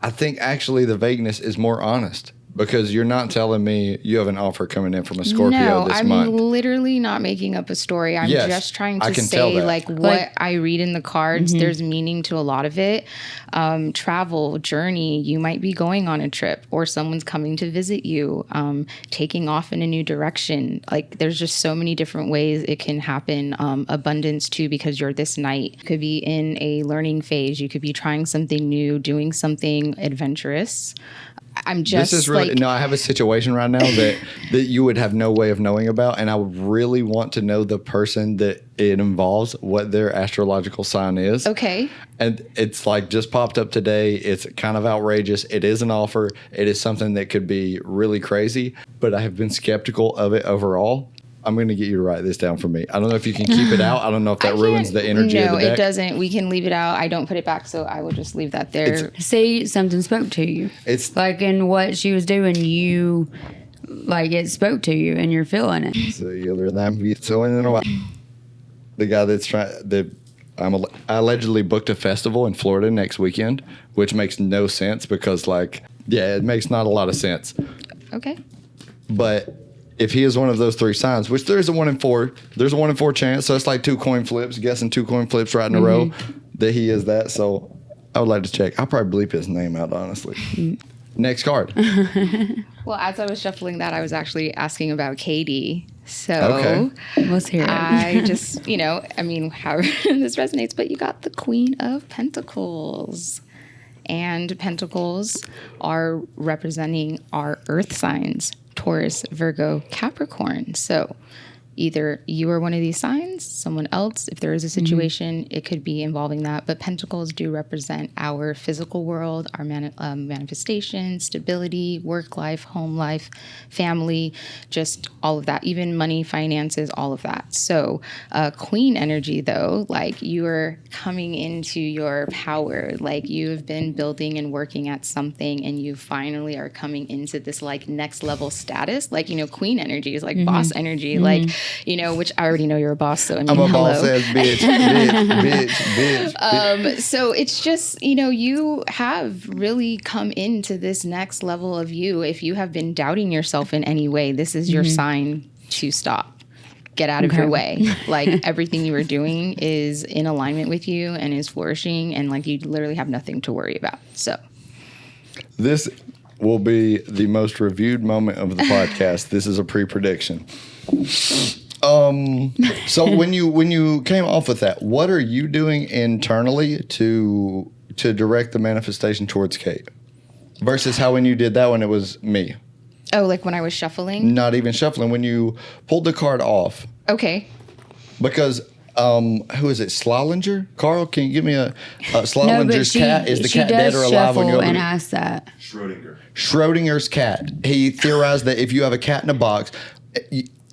I think actually the vagueness is more honest. Because you're not telling me you have an offer coming in from a Scorpio this month. I'm literally not making up a story. I'm just trying to say, like, what I read in the cards, there's meaning to a lot of it. Travel, journey, you might be going on a trip or someone's coming to visit you, taking off in a new direction. Like, there's just so many different ways it can happen. Abundance, too, because you're this night. You could be in a learning phase. You could be trying something new, doing something adventurous. I'm just this is really like, no. I have a situation right now that you would have no way of knowing about, and I would really want to know the person that it involves, what their astrological sign is. Okay. And it's like just popped up today. It's kind of outrageous. It is an offer. It is something that could be really crazy, but I have been skeptical of it overall. I'm going to get you to write this down for me. I don't know if you can keep it out. I don't know if that ruins the energy of the deck. No, it doesn't. We can leave it out. I don't put it back, so I will just leave that there. See, something spoke to you. It's like in what she was doing, it spoke to you and you're feeling it. So the guy that's I allegedly booked a festival in Florida next weekend, which makes no sense because it makes not a lot of sense. Okay. But if he is one of those 3 signs, which there's a 1 in 4, there's a 1 in 4 chance. So it's like 2 coin flips, guessing 2 coin flips right in a row that he is that. So I would like to check. I'll probably bleep his name out, honestly. Next card. Well, as I was shuffling that, I was actually asking about Katie. So okay. Let's hear it. I just, however this resonates, but you got the Queen of Pentacles. And Pentacles are representing our earth signs. Taurus, Virgo, Capricorn. So either you are one of these signs, someone else, if there is a situation, it could be involving that. But Pentacles do represent our physical world, our manifestation, stability, work life, home life, family, just all of that, even money, finances, all of that. So Queen energy, though, like you are coming into your power, like you have been building and working at something and you finally are coming into this like next level status. Like, Queen energy is like boss energy, like, which I already know you're a boss. So I'm a boss ass bitch, bitch. So it's just, you have really come into this next level of you. If you have been doubting yourself in any way, this is your sign to stop. Get out of your way. Like everything you are doing is in alignment with you and is flourishing, and like you literally have nothing to worry about. So this will be the most reviewed moment of the podcast. This is a pre-prediction. So when you came off with that, what are you doing internally to direct the manifestation towards Kate versus how when you did that one it was me? Oh, like when I was shuffling? Not even shuffling. When you pulled the card off. Okay. Because who is it? Slalinger? Carl, can you give me a Slalinger's cat? Is the cat dead or alive when you open it? Ask that. Schrodinger's cat. He theorized that if you have a cat in a box,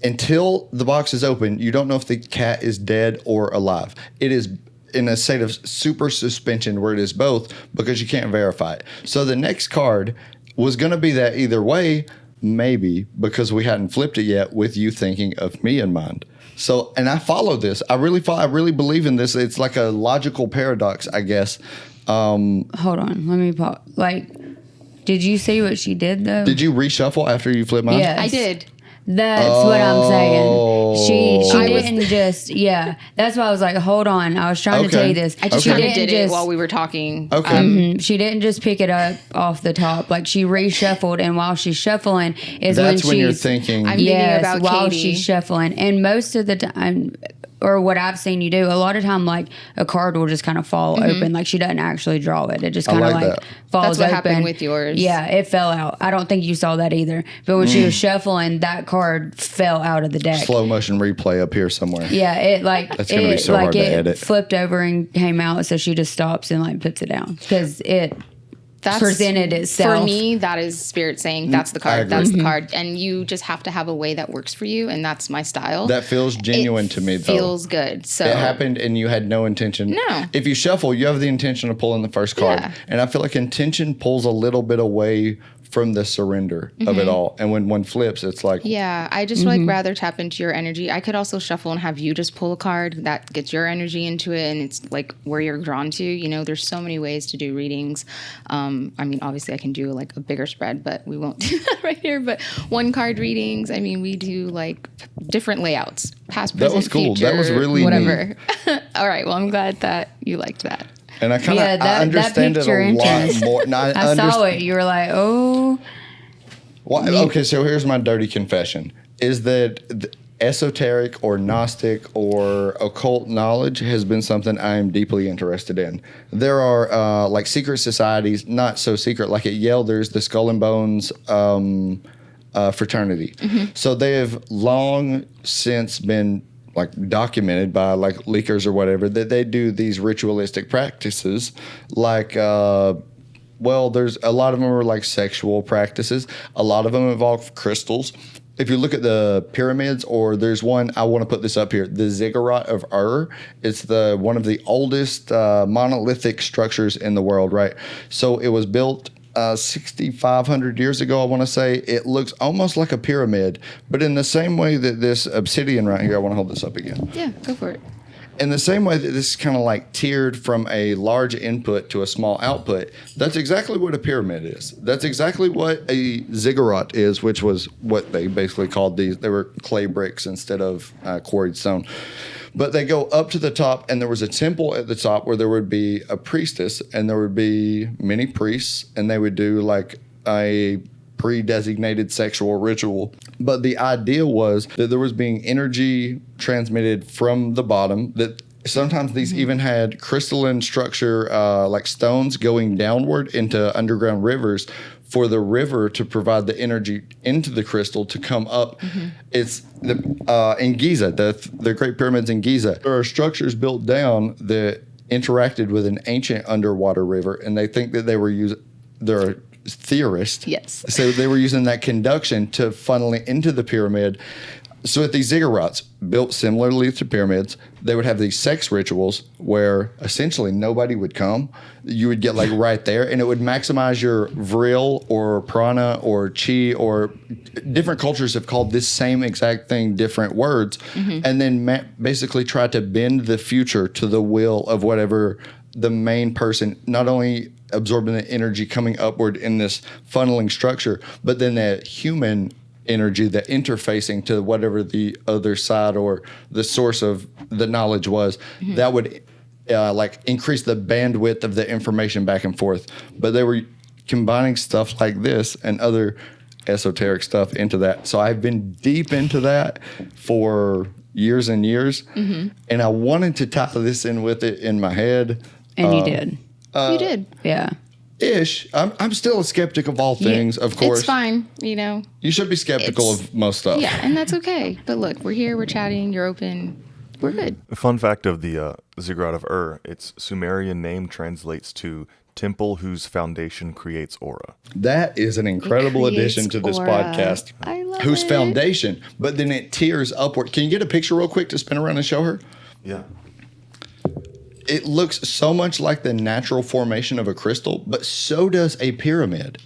until the box is open, you don't know if the cat is dead or alive. It is in a state of super suspension where it is both because you can't verify it. So the next card was going to be that either way, maybe because we hadn't flipped it yet with you thinking of me in mind. So, and I follow this. I really believe in this. It's like a logical paradox, I guess. Hold on. Let me pause. Did you see what she did though? Did you reshuffle after you flipped mine? Yes. I did. That's what I'm saying. She didn't just, that's why I was like, hold on. I was trying to tell you this. I just kind of did it while we were talking. Okay. She didn't just pick it up off the top. Like she reshuffled, and while she's shuffling is that's when you're thinking. I'm thinking about while Katie. She's shuffling. And most of the time, or what I've seen you do, a lot of time, like a card will just kind of fall open. Like she doesn't actually draw it. It just kind of like falls open. That's what happened with yours. Yeah, it fell out. I don't think you saw that either. But when she was shuffling, that card fell out of the deck. Slow motion replay up here somewhere. Yeah, that's gonna be so hard to edit. Flipped over and came out, so she just stops and like puts it down because it presented itself. For me, that is spirit saying that's the card. That's the card. And you just have to have a way that works for you. And that's my style. That feels genuine to me, though. Feels good. So it happened and you had no intention. No. If you shuffle, you have the intention of pulling the first card. Yeah. And I feel like intention pulls a little bit away from the surrender of it all. And when one flips, it's like... Yeah, I just like rather tap into your energy. I could also shuffle and have you just pull a card that gets your energy into it, and it's like where you're drawn to. You know, there's so many ways to do readings. I mean, obviously I can do like a bigger spread, but we won't do that right here. But one card readings, I mean, we do like different layouts. Past, present, that was cool. future, That was really whatever. All right, well, I'm glad that you liked that. And I kind of I understand it a lot more. No, I saw it. You were like, oh. Well, okay, so here's my dirty confession. Is that esoteric or Gnostic or occult knowledge has been something I am deeply interested in. There are like secret societies, not so secret, like at Yale, there's the Skull and Bones fraternity. So they have long since been like documented by like leakers or whatever, that they do these ritualistic practices like, well, there's a lot of them are like sexual practices. A lot of them involve crystals. If you look at the pyramids, or there's one, I want to put this up here, the Ziggurat of Ur. It's one of the oldest monolithic structures in the world, right? So it was built 6,500 years ago, I want to say. It looks almost like a pyramid, but in the same way that this obsidian right here, I want to hold this up again. Yeah, go for it. In the same way that this is kind of like tiered from a large input to a small output, that's exactly what a pyramid is. That's exactly what a ziggurat is, which was what they basically called these. They were clay bricks instead of quarried stone. But they go up to the top, and there was a temple at the top where there would be a priestess, and there would be many priests, and they would do like a pre-designated sexual ritual. But the idea was that there was being energy transmitted from the bottom, that sometimes these even had crystalline structure, like stones going downward into underground rivers, for the river to provide the energy into the crystal to come up. It's in Giza, the Great Pyramids in Giza, there are structures built down that interacted with an ancient underwater river, and they think that they were there are theorists. Yes. So they were using that conduction to funnel it into the pyramid. So at these ziggurats, built similarly to pyramids, they would have these sex rituals where essentially nobody would come. You would get like right there, and it would maximize your vril or prana or chi, or different cultures have called this same exact thing different words, and then basically try to bend the future to the will of whatever the main person, not only absorbing the energy coming upward in this funneling structure, but then the human energy, the interfacing to whatever the other side or the source of the knowledge was, that would like increase the bandwidth of the information back and forth. But they were combining stuff like this and other esoteric stuff into that. So I've been deep into that for years and years, and I wanted to tie this in with it in my head. And you did. You did. Yeah. Ish. I'm still a skeptic of all things, of course. It's fine, you know. You should be skeptical of most stuff. Yeah, and that's okay. But look, we're here, we're chatting, you're open. We're good. Fun fact of the Ziggurat of Ur, its Sumerian name translates to temple whose foundation creates aura. That is an incredible addition to this podcast. I love Whose it. foundation, but then it tears upward. Can you get a picture real quick to spin around and show her? Yeah. It looks so much like the natural formation of a crystal, but so does a pyramid.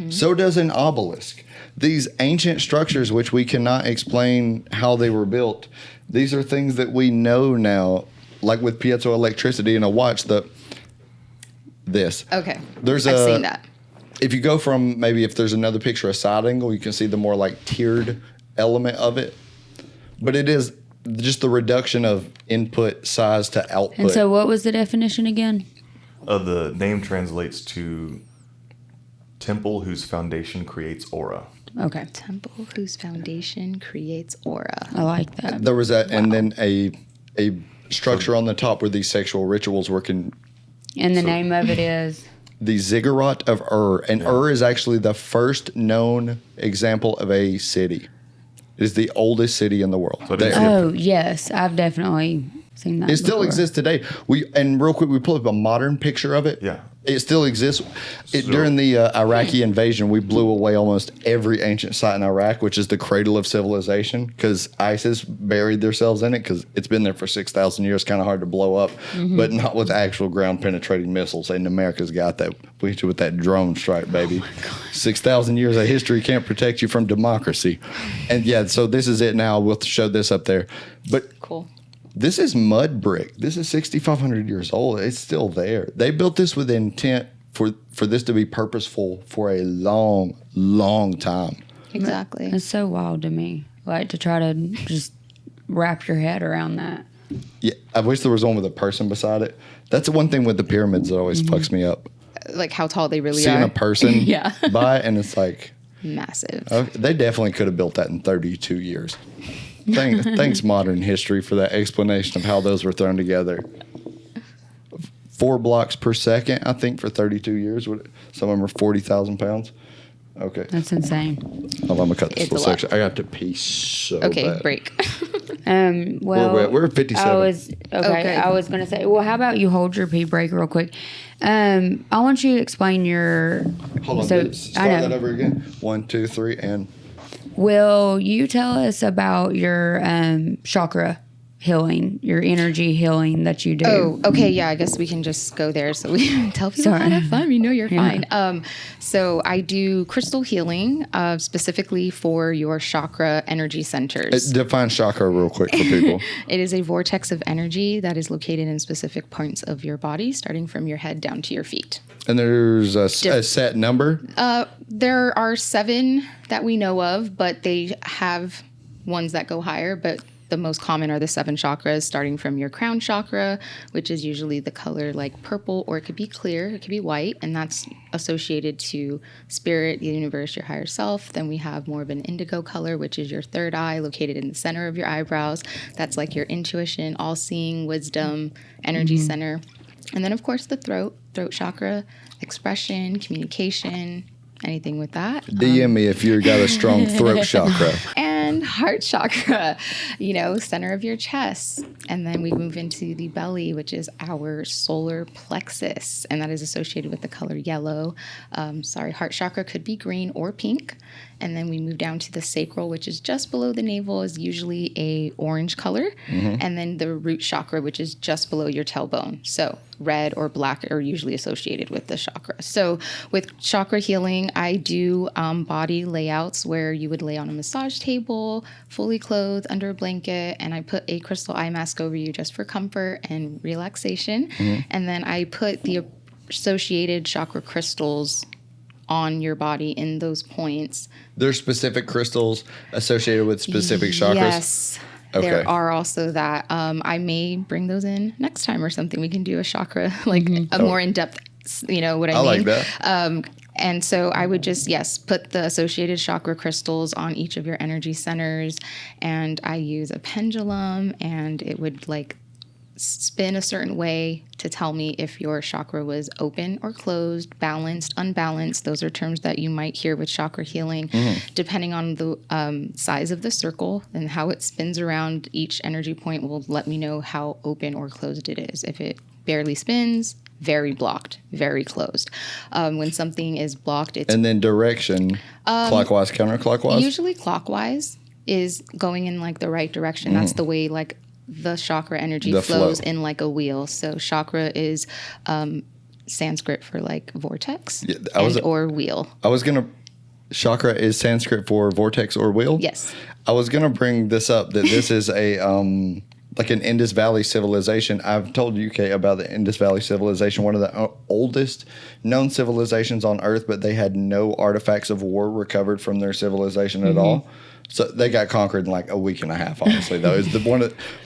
So does an obelisk. These ancient structures, which we cannot explain how they were built, these are things that we know now, like with piezoelectricity and a watch. This. Okay. I've seen that. If you go from, maybe if there's another picture, a side angle, you can see the more like tiered element of it. But it is just the reduction of input size to output. And so what was the definition again? The name translates to temple whose foundation creates aura. Okay. Temple whose foundation creates aura. I like that. There was that, and then a structure on the top where these sexual rituals were. And the name of it is? The Ziggurat of Ur. And Ur is actually the first known example of a city. It is the oldest city in the world. So yes. I've definitely seen that. It still exists today. And real quick, we pull up a modern picture of it. Yeah. It still exists. During the Iraqi invasion, we blew away almost every ancient site in Iraq, which is the cradle of civilization, because ISIS buried themselves in it because it's been there for 6,000 years. Kind of hard to blow up, but not with actual ground-penetrating missiles. And America's got that. We hit you with that drone strike, baby. 6,000 years of history can't protect you from democracy. And yeah, so this is it now. We'll show this up there. But cool. This is mud brick. This is 6,500 years old. It's still there. They built this with intent for this to be purposeful for a long, long time. Exactly. It's so wild to me, like to try to just wrap your head around that. Yeah, I wish there was one with a person beside it. That's the one thing with the pyramids that always fucks me up. Like how tall they really Seeing are. a person Yeah. by it, and it's like... Massive. They definitely could have built that in 32 years. Thanks, modern history, for that explanation of how those were thrown together. 4 blocks per second, I think, for 32 years. Some of them are 40,000 pounds. Okay. That's insane. Oh, I'm going to cut this It's little a lot. section. I got to pee so Okay, bad. break. Well, We're at 57. I was going to say, well, how about you hold your pee break real quick? I want you to explain your... Hold on. So, Start that over again. 1, 2, 3, and... Will you tell us about your chakra healing, your energy healing that you do? Oh, okay. Yeah, I guess we can just go there so we can tell people how to have fun. You know you're fine. So I do crystal healing specifically for your chakra energy centers. Define chakra real quick for people. It is a vortex of energy that is located in specific points of your body, starting from your head down to your feet. And there's a set number? There are 7 that we know of, but they have ones that go higher. But the most common are the 7 chakras, starting from your crown chakra, which is usually the color like purple, or it could be clear, it could be white, and that's associated to spirit, the universe, your higher self. Then we have more of an indigo color, which is your third eye, located in the center of your eyebrows. That's like your intuition, all-seeing, wisdom, energy center. And then, of course, the throat chakra, expression, communication, anything with that. DM me if you've got a strong throat chakra. And heart chakra, center of your chest. And then we move into the belly, which is our solar plexus, and that is associated with the color yellow. Heart chakra could be green or pink. And then we move down to the sacral, which is just below the navel, is usually a orange color. And then the root chakra, which is just below your tailbone. So red or black are usually associated with the chakra. So with chakra healing, I do body layouts where you would lay on a massage table, fully clothed under a blanket, and I put a crystal eye mask over you just for comfort and relaxation. And then I put the associated chakra crystals on your body in those points. There's specific crystals associated with specific chakras? Yes. Okay. There are also that. I may bring those in next time or something. We can do a chakra, like a more in-depth, you know what I mean? I like that. And so I would just, put the associated chakra crystals on each of your energy centers. And I use a pendulum, and it would spin a certain way to tell me if your chakra was open or closed, balanced, unbalanced. Those are terms that you might hear with chakra healing. Depending on the size of the circle and how it spins around each energy point will let me know how open or closed it is. If it barely spins, very blocked, very closed. When something is blocked, it's... And then direction, clockwise, counterclockwise? Usually clockwise is going in the right direction. That's the way the chakra energy flows in like a wheel. So chakra is Sanskrit for vortex or wheel. Chakra is Sanskrit for vortex or wheel? Yes. I was going to bring this up, that this is a an Indus Valley civilization. I've told you, Kate, about the Indus Valley civilization, one of the oldest known civilizations on Earth, but they had no artifacts of war recovered from their civilization at all. So they got conquered in a week and a half, honestly, though. It's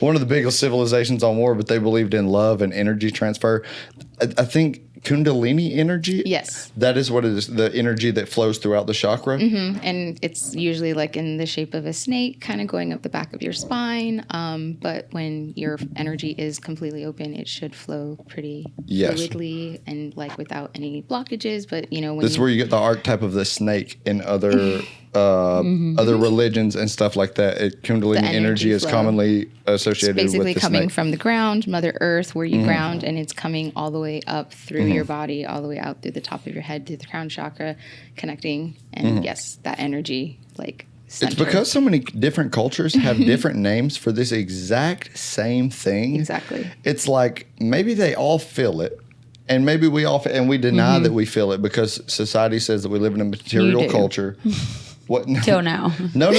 one of the biggest civilizations on war, but they believed in love and energy transfer. I think Kundalini energy? Yes. That is what it is, the energy that flows throughout the chakra? And it's usually in the shape of a snake, kind of going up the back of your spine. But when your energy is completely open, it should flow pretty fluidly and without any blockages. But, when this is where you get the archetype of the snake in other other religions and stuff like that. Kundalini energy is commonly associated with basically the coming snake. from the ground, Mother Earth, where you ground, and it's coming all the way up through your body, all the way out through the top of your head, through the crown chakra, connecting. And yes, that energy, like, center. It's because so many different cultures have different names for this exact same thing. Exactly. It's like maybe they all feel it, and maybe we all and we deny that we feel it because society says that we live in a material culture. What? Till now. No.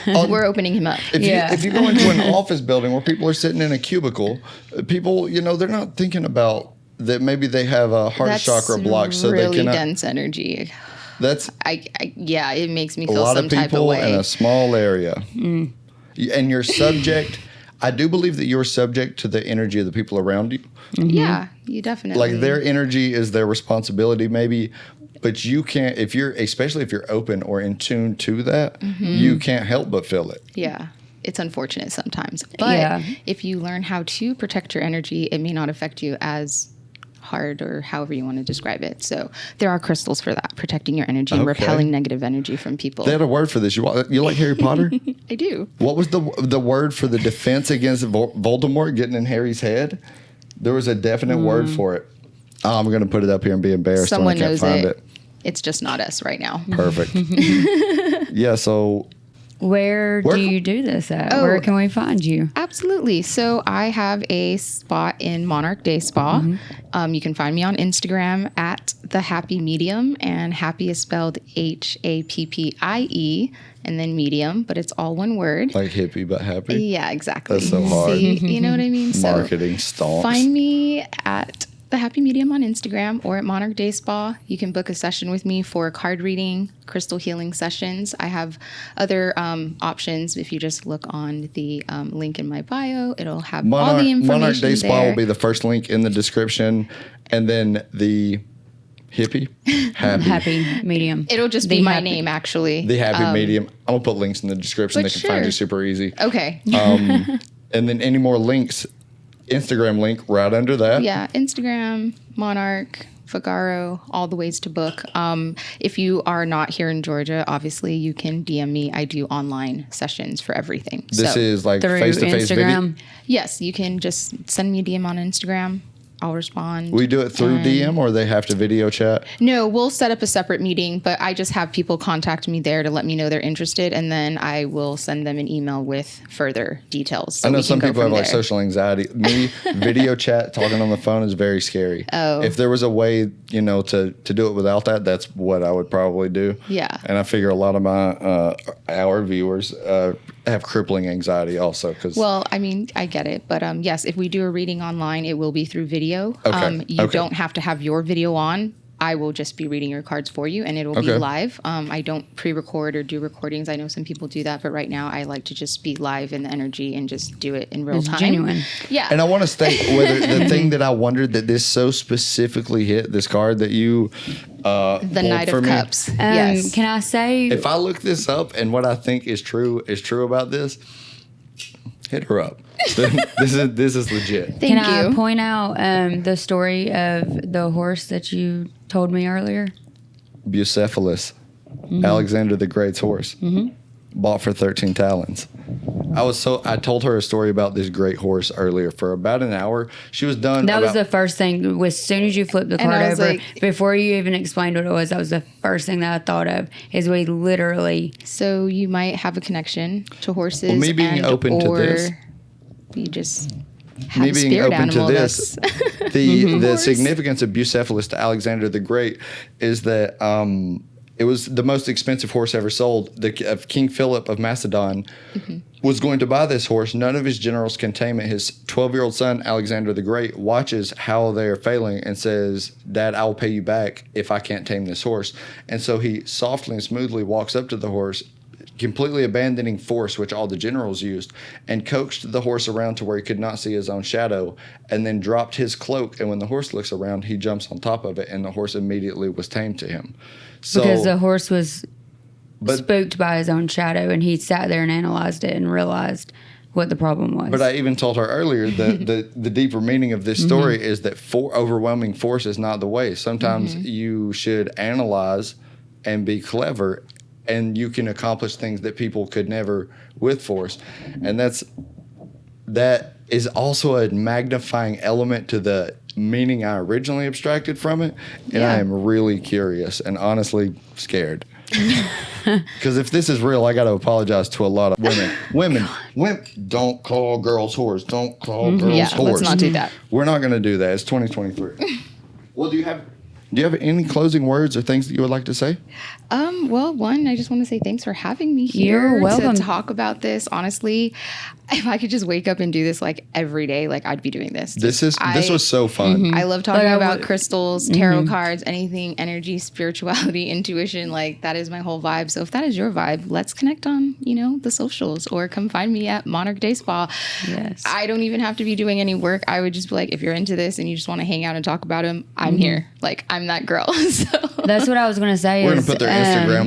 We're opening him up. If you go into an office building where people are sitting in a cubicle, people, they're not thinking about that maybe they have a heart chakra block, so really they cannot. dense energy. That's it makes me a feel lot some of type of people way. in a small area, and you're subject. I do believe that you're subject to the energy of the people around you. Yeah, you definitely. Like their energy is their responsibility, maybe. But you can't, especially if you're open or in tune to that, you can't help but feel it. Yeah. It's unfortunate sometimes. But if you learn how to protect your energy, it may not affect you as hard or however you want to describe it. So there are crystals for that, protecting your energy and repelling negative energy from people. They had a word for this. You like Harry Potter? I do. What was the word for the defense against Voldemort getting in Harry's head? There was a definite word for it. I'm going to put it up here and be embarrassed when I can't find it. It's just not us right now. Perfect. Yeah, so... Where do you do this at? Where can we find you? Absolutely. So I have a spot in Monarch Day Spa. You can find me on Instagram at The Happy Medium, and happy is spelled HAPPIE and then medium, but it's all one word. Like hippie but happy? Yeah, exactly. That's so hard. See, you know what I mean? Marketing stonks. Find me at The Happy Medium on Instagram or at Monarch Day Spa. You can book a session with me for card reading, crystal healing sessions. I have other options. If you just look on the link in my bio, it'll have all the information Monarch Day Spa there. will be the first link in the description, and then the hippie Happy Medium. It'll just be my name, actually. The Happy Medium. I'm gonna put links in the description. They can find you super easy. Okay. And then any more links, Instagram link right under that. Yeah, Instagram, Monarch, Figaro, all the ways to book. If you are not here in Georgia, obviously you can DM me. I do online sessions for everything. This is like through face-to-face video. Instagram. Yes, you can just send me a DM on Instagram. I'll respond. We do it through DM, or they have to video chat? No, we'll set up a separate meeting, but I just have people contact me there to let me know they're interested, and then I will send them an email with further details. So I know we some can people go have from like there. social anxiety. Me, video chat, talking on the phone is very scary. Oh. If there was a way, to do it without that, that's what I would probably do. Yeah. And I figure a lot of my our viewers have crippling anxiety also. Well, I mean, I get it. But yes, if we do a reading online, it will be through video. Okay. You don't have to have your video on. I will just be reading your cards for you, and it will be live. I don't pre-record or do recordings. I know some people do that, but right now I like to just be live in the energy and just do it in real time. Genuine. Yeah. And I want to state whether the thing that I wondered that this so specifically hit, this card that you the Knight of Cups. Yes. Can I say? If I look this up and what I think is true about this, hit her up. This is legit. Thank Can you. I point out the story of the horse that you told me earlier? Bucephalus, Alexander the Great's horse, bought for 13 talents. I told her a story about this great horse earlier for about an hour. She was done. That was the first thing. As soon as you flipped the card I was over, like- before you even explained what it was, that was the first thing that I thought of. Is we literally So you might have a connection to horses. Well, me being open to this. You just have Me a being spirit open to animal this, that's the significance of Bucephalus to Alexander the Great is that it was the most expensive horse ever sold. King Philip of Macedon was going to buy this horse. None of his generals can tame it. His 12-year-old son, Alexander the Great, watches how they are failing and says, "Dad, I will pay you back if I can't tame this horse." And so he softly and smoothly walks up to the horse, completely abandoning force, which all the generals used, and coaxed the horse around to where he could not see his own shadow, and then dropped his cloak. And when the horse looks around, he jumps on top of it, and the horse immediately was tamed to him. So, because the horse was spooked by his own shadow, and he sat there and analyzed it and realized what the problem was. But I even told her earlier that the deeper meaning of this story is that overwhelming force is not the way. Sometimes you should analyze and be clever and you can accomplish things that people could never with force. And that is also a magnifying element to the meaning I originally abstracted from it. And I am really curious and honestly scared. Because if this is real, I got to apologize to a lot of women. Women, don't call girls whores. Don't call girls whores. Let's not do that. We're not going to do that. It's 2023. Well, do you have any closing words or things that you would like to say? Well, one, I just want to say thanks for having me here. You're welcome. To talk about this. Honestly, if I could just wake up and do this like every day, like I'd be doing this. This was so fun. I love talking about crystals, tarot cards, anything, energy, spirituality, intuition. Like that is my whole vibe. So if that is your vibe, let's connect on, the socials, or come find me at Monarch Day Spa. Yes. I don't even have to be doing any work. I would just be like, if you're into this and you just want to hang out and talk about them, I'm here. Like I'm that girl. So that's what I was going to say. We're going to put their Instagram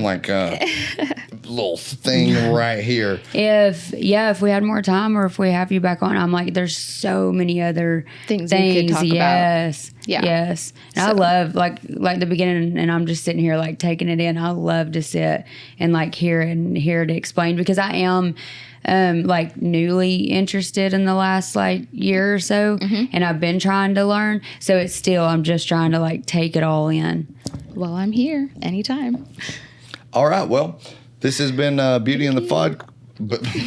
little thing right here. If we had more time, or if we have you back on, I'm like, there's so many other things we could talk about. Yes. And I love like the beginning, and I'm just sitting here like taking it in. I love to sit and like hear it explained, because I am like newly interested in the last like year or so, and I've been trying to learn. So I'm just trying to like take it all in. Well, I'm here anytime. All right. Well, this has been Beauty in the Fod.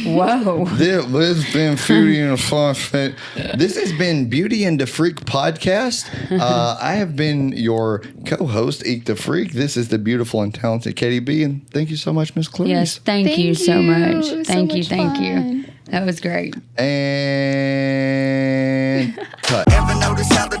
Whoa. This has been Beauty in the Fod. This has been Beauty and DaFreak podcast. I have been your co-host, EakDaFreak. This is the beautiful and talented Katie B. And thank you so much, Miss Klarice. Yes, thank you so much. Thank you. Fun. That was great. And cut. Ever notice how the